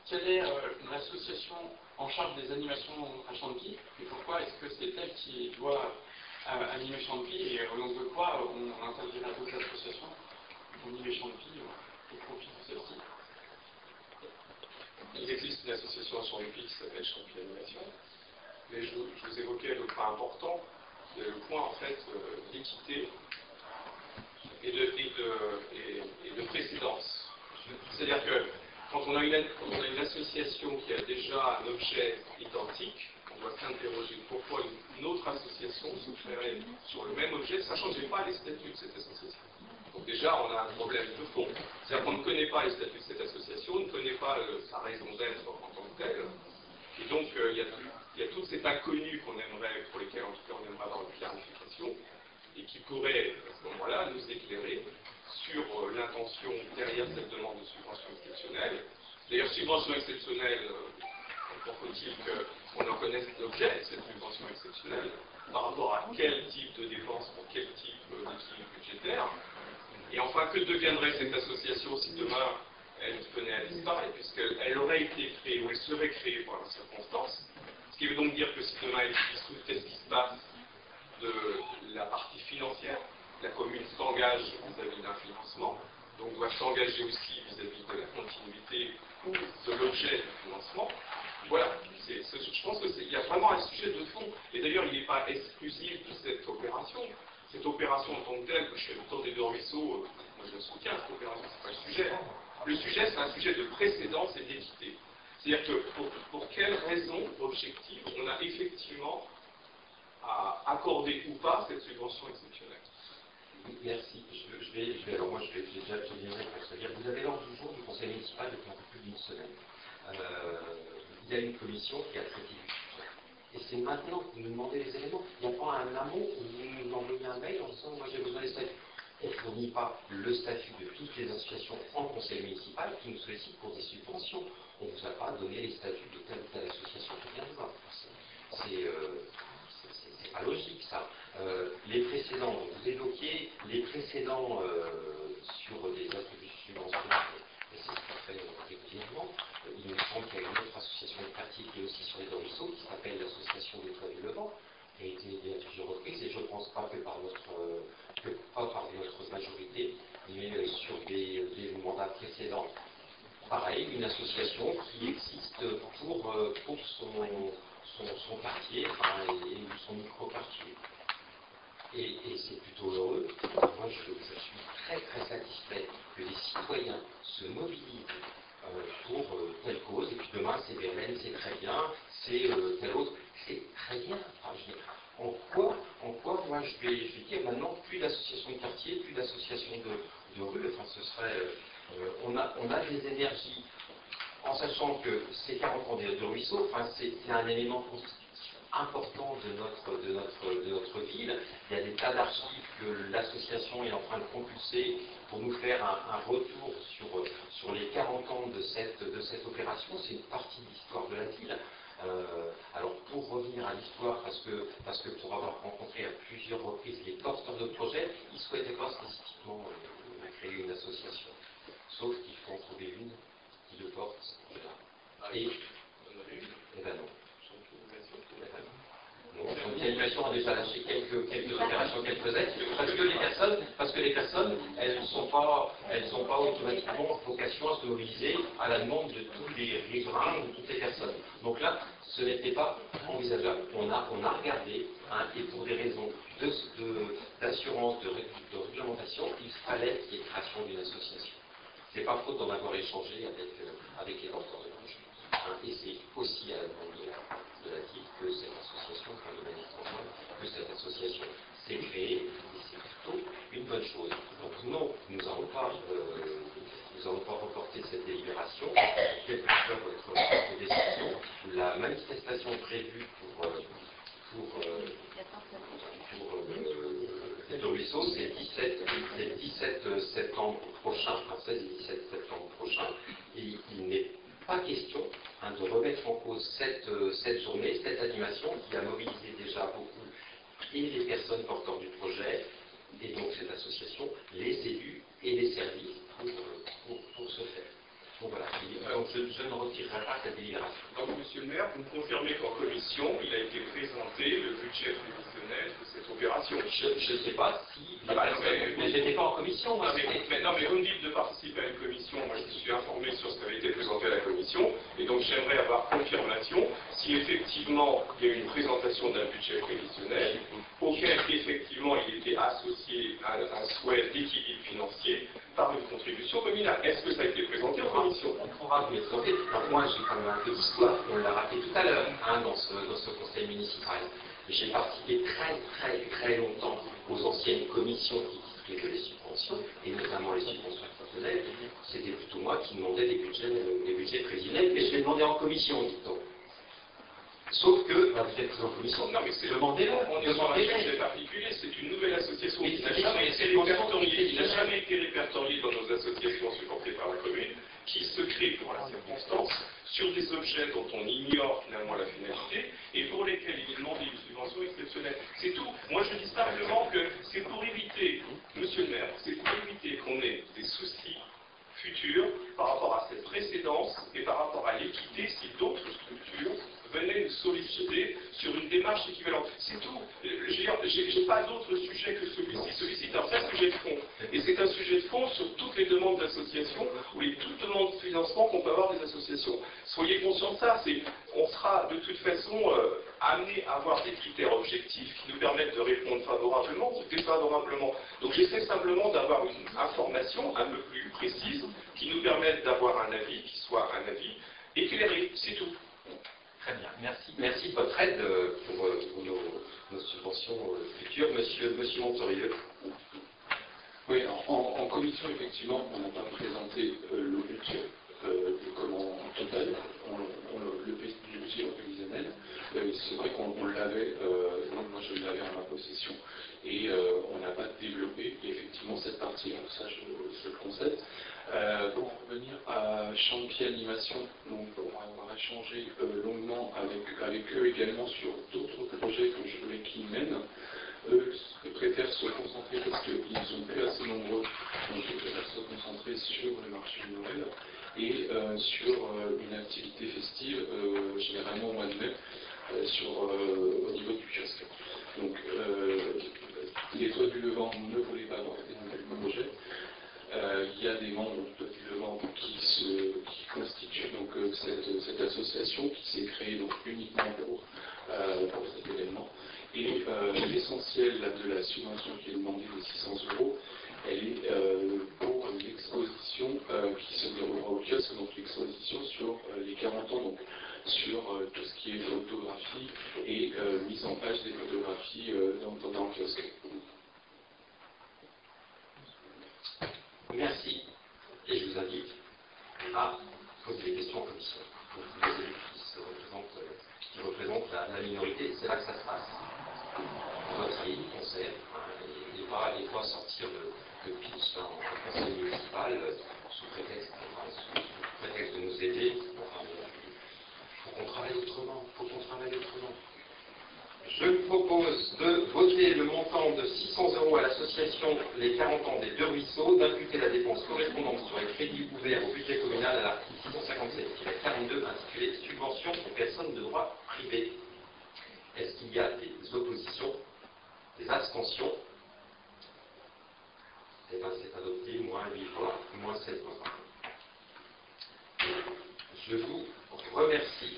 Quelle est l'association en charge des animations à Chantilly et pourquoi est-ce que c'est elle qui doit animer Chantilly et au nom de quoi on interdirait à d'autres associations d'animer Chantilly au profit de celle-ci? Il existe une association à Chantilly qui s'appelle Chantilly Animation, mais je vous évoquais le point important, le point en fait d'équité et de précédence. C'est-à-dire que quand on a une association qui a déjà un objet identique, on doit s'interroger pourquoi une autre association se ferait sur le même objet, sachant que je n'ai pas les statuts de cette association. Donc déjà, on a un problème de fond. C'est-à-dire qu'on ne connaît pas les statuts de cette association, on ne connaît pas sa raison d'être en tant que telle. Et donc, il y a toute cette inconnue pour lesquelles, en tout cas, on aimerait avoir une clarification, et qui pourrait, à ce moment-là, nous éclairer sur l'intention derrière cette demande de subvention exceptionnelle. D'ailleurs, subvention exceptionnelle, encore faut-il qu'on en connaisse l'objet de cette subvention exceptionnelle, par rapport à quel type de dépenses, pour quel type d'équilibre budgétaire. Et enfin, que deviendrait cette association si demain elle venait à disparaître, puisqu'elle aurait été créée ou elle serait créée par la circonstance. Ce qui veut donc dire que si demain elle est dissoute, qu'est-ce qui se passe de la partie financière? La commune s'engage vis-à-vis d'un financement, donc doit s'engager aussi vis-à-vis de la continuité de l'objet du financement. Voilà, je pense qu'il y a vraiment un sujet de fond. Et d'ailleurs, il n'est pas exclusif de cette opération. Cette opération en tant que telle, que je fais le tour des deux ruisseaux, moi je soutiens cette opération, c'est pas le sujet. Le sujet, c'est un sujet de précédence et d'équité. C'est-à-dire que pour quelles raisons objectives on a effectivement à accorder ou pas cette subvention exceptionnelle. Merci. Alors moi, je viendrai pour ça. Vous avez l'ordre du jour du conseil municipal depuis un peu plus d'une semaine. Il y a une commission qui a traité du sujet. Et c'est maintenant que vous nous demandez les éléments. Il n'y a pas un amont où vous nous envoyez un mail en disant moi j'ai besoin des statuts. On ne fournit pas le statut de toutes les associations en conseil municipal qui nous sollicitent pour des subventions. On ne vous a pas donné les statuts de telle ou telle association qui vient de voir. C'est pas logique ça. Les précédents, vous évoquiez les précédents sur des attributs de subventions, et c'est ce qu'on fait régulièrement. Il me semble qu'il y a une autre association de quartier qui est aussi sur les ruisseaux, qui s'appelle l'association des Toits du Levant, qui a été aidée à plusieurs reprises, et je ne pense pas que par notre majorité, mais sur des mandats précédents. Pareil, une association qui existe pour son quartier et son micro-quartier. Et c'est plutôt heureux. Moi, je suis très très satisfait que les citoyens se mobilisent pour telle cause, et puis demain c'est Verlaine, c'est très bien, c'est tel autre, c'est très bien. Enfin, en quoi moi je vais dire maintenant, plus d'associations de quartier, plus d'associations de rue, enfin ce serait... on a des énergies, en sachant que ces 40 ans de ruisseau, enfin, c'est un élément constitutif important de notre ville. Il y a des tas d'archives que l'association est en train de compulser pour nous faire un retour sur les 40 ans de cette opération. C'est une partie de l'histoire de la ville. Alors pour revenir à l'histoire, parce que pour avoir rencontré à plusieurs reprises les porteurs de projets, ils ne souhaitaient pas spécifiquement créer une association. Sauf qu'il faut en trouver une qui le porte. Et ben non. Donc l'animation a déjà lâché quelques opérations qu'elle faisait, parce que les personnes, elles n'ont pas automatiquement vocation à se mobiliser à la demande de tous les riverains ou toutes les personnes. Donc là, ce n'était pas envisageable. On a regardé, hein, et pour des raisons d'assurance, de réglementation, il fallait qu'il y ait création d'une association. C'est pas faute d'en avoir échangé avec les porteurs de projet. Hein, et c'est aussi à la demande de la TIC que cette association, enfin de manière transparente, que cette association s'est créée, et c'est plutôt une bonne chose. Donc non, nous n'allons pas reporter cette délibération, quelle que soit votre décision. La manifestation prévue pour le ruisseau, c'est le 17 septembre prochain, enfin 16 et 17 septembre prochain, et il n'est pas question de remettre en cause cette journée, cette animation qui a mobilisé déjà beaucoup et les personnes porteurs du projet, et donc cette association, les élus et les services pour ce faire. Donc voilà, donc je ne retirerai pas cette délibération. Donc, monsieur le maire, vous me confirmez qu'en commission, il a été présenté le budget prévisionnel de cette opération. Je ne sais pas si... mais je n'étais pas en commission. Non, mais vous me dites de participer à une commission. Moi, je suis informé sur ce qui avait été présenté à la commission. Et donc, j'aimerais avoir confirmation si effectivement il y a eu une présentation d'un budget prévisionnel auquel effectivement il était associé à un souhait d'équilibre financier par une contribution communale. Est-ce que ça a été présenté en commission? On pourra vous les présenter. Alors moi, j'ai quand même un peu d'histoire, on l'a rappelé tout à l'heure, hein, dans ce conseil municipal. J'ai participé très longtemps aux anciennes commissions qui distribuaient les subventions, et notamment les subventions personnelles. C'était plutôt moi qui demandais des budgets prévisionnels, mais je les demandais en commission, dit-on. Sauf que, vous êtes en commission, non mais c'est demandez-le. On est sur un sujet particulier, c'est une nouvelle association qui n'a jamais été répertoriée dans nos associations supportées par la commune, qui se crée pour la circonstance sur des objets dont on ignore finalement la finalité et pour lesquels il est demandé une subvention exceptionnelle. C'est tout. Moi je dis simplement que c'est pour éviter, monsieur le maire, c'est pour éviter qu'on ait des soucis futurs par rapport à cette précédence et par rapport à l'équité si d'autres structures venaient nous solliciter sur une démarche équivalente. C'est tout. J'ai pas d'autre sujet que celui-ci. Celui-ci est un vrai sujet de fond. Et c'est un sujet de fond sur toutes les demandes d'associations ou les toutes demandes de financement qu'on peut avoir des associations. Soyez conscients de ça. On sera de toute façon amené à avoir des critères objectifs qui nous permettent de répondre favorablement ou défavorablement. Donc j'essaie simplement d'avoir une information un peu plus précise qui nous permette d'avoir un avis qui soit un avis éclairé. C'est tout. Très bien, merci de votre aide pour nos subventions futures. Monsieur Montorieux. Oui, en commission, effectivement, on n'a pas présenté le budget en total, le budget prévisionnel. C'est vrai qu'on l'avait, moi je l'avais en ma possession, et on n'a pas développé effectivement cette partie. Alors ça, je le concède. Pour en revenir à Champion Animation, donc on va avoir échangé longuement avec eux également sur d'autres projets qu'ils mènent. Eux préfèrent se concentrer parce qu'ils sont plus assez nombreux, donc ils préfèrent se concentrer sur le marché de Noël et sur une activité festive, généralement au mois de mai, au niveau du kiosque. Donc les Toits du Levant ne voulaient pas porter un projet. Il y a des membres de le Levant qui constituent donc cette association qui s'est créée donc uniquement pour cet événement. Et l'essentiel de la subvention qui est demandée de 600 €, elle est pour l'exposition qui se déroulera au kiosque, donc l'exposition sur les 40 ans donc, sur tout ce qui est photographie et mise en page des photographies dans le kiosque. Merci. Et je vous invite à poser des questions en commission pour tous les élus qui représentent la minorité. C'est là que ça se passe. Votre ligne, conseil, et pas des fois sortir de pitch en conseil municipal sous prétexte de nous aider. Il faut qu'on travaille autrement. Je propose de voter le montant de 600 € à l'association Les 40 ans des Deux Ruisseaux, d'imputer la dépense correspondante sur les crédits ouverts au budget communal à l'article 657-42 intitulé Subvention aux personnes de droit privé. Est-ce qu'il y a des oppositions, des abstentions? Eh bien, c'est adopté, moins 8 voix, moins 7 voix. Je vous remercie.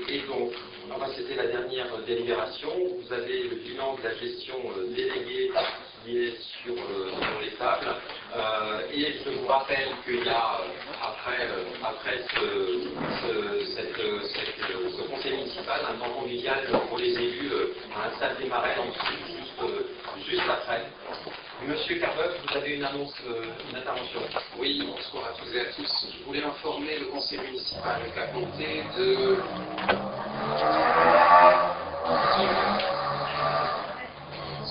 Et donc, c'était la dernière délibération. Vous avez le bilan de la gestion déléguée qui est sur les tables. Et je vous rappelle qu'il y a, après ce conseil municipal, un temps convivial pour les élus à un salle des Marais en dessous, juste après. Monsieur Carbeuf, vous avez une annonce, une intervention. Oui, bonsoir à tous et à tous. Je voulais informer le conseil municipal qu'à compter de...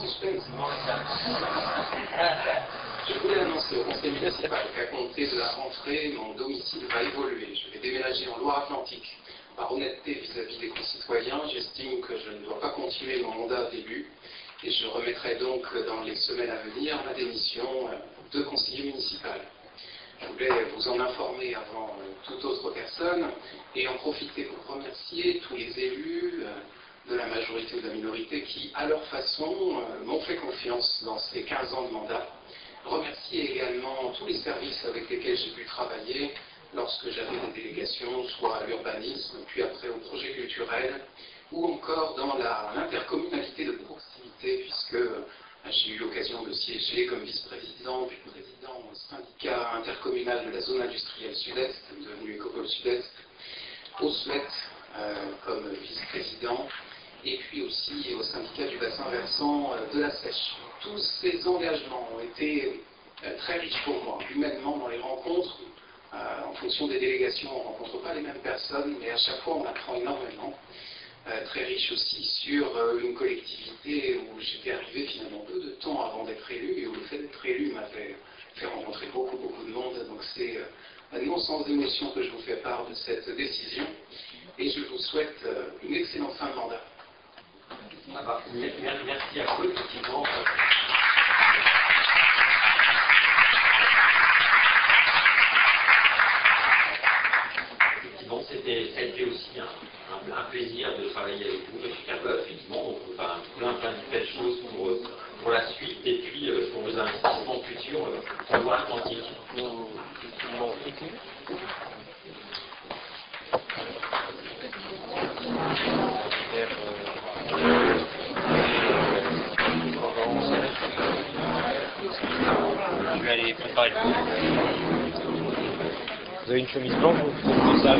Suspense. Je voulais annoncer au conseil municipal qu'à compter de la rentrée, mon domicile va évoluer. Je vais déménager en Loire-Atlantique. Par honnêteté vis-à-vis des concitoyens, j'estime que je ne dois pas continuer mon mandat d'élu. Et je remettrai donc dans les semaines à venir ma démission de conseiller municipal. Je voulais vous en informer avant toute autre personne et en profiter pour remercier tous les élus de la majorité ou de la minorité qui, à leur façon, m'ont fait confiance dans ces 15 ans de mandat. Remercier également tous les services avec lesquels j'ai pu travailler lorsque j'avais des délégations, soit à l'urbanisme, puis après au projet culturel, ou encore dans l'intercommunalité de proximité, puisque j'ai eu l'occasion de siéger comme vice-président, puis président au syndicat intercommunal de la zone industrielle sud-est, devenu Écopole Sud-Est, au SUET comme vice-président, et puis aussi au syndicat du bassin versant de la Sèche. Tous ces engagements ont été très riches pour moi, humainement dans les rencontres. En fonction des délégations, on ne rencontre pas les mêmes personnes, mais à chaque fois on apprend énormément. Très riche aussi sur une collectivité où j'étais arrivé finalement peu de temps avant d'être élu, et où le fait d'être élu m'a fait rencontrer beaucoup de monde. Donc c'est un immense sens d'émotion que je vous fais part de cette décision, et je vous souhaite une excellente fin de mandat. Merci à vous, effectivement. Effectivement, c'était aussi un plaisir de travailler avec vous, M. Carbeuf. Effectivement, donc, plein de belles choses pour la suite, et puis pour vos investissements futurs en Loire-Atlantique. Je vais aller préparer le coup. Vous avez une chemise blanche ou ça?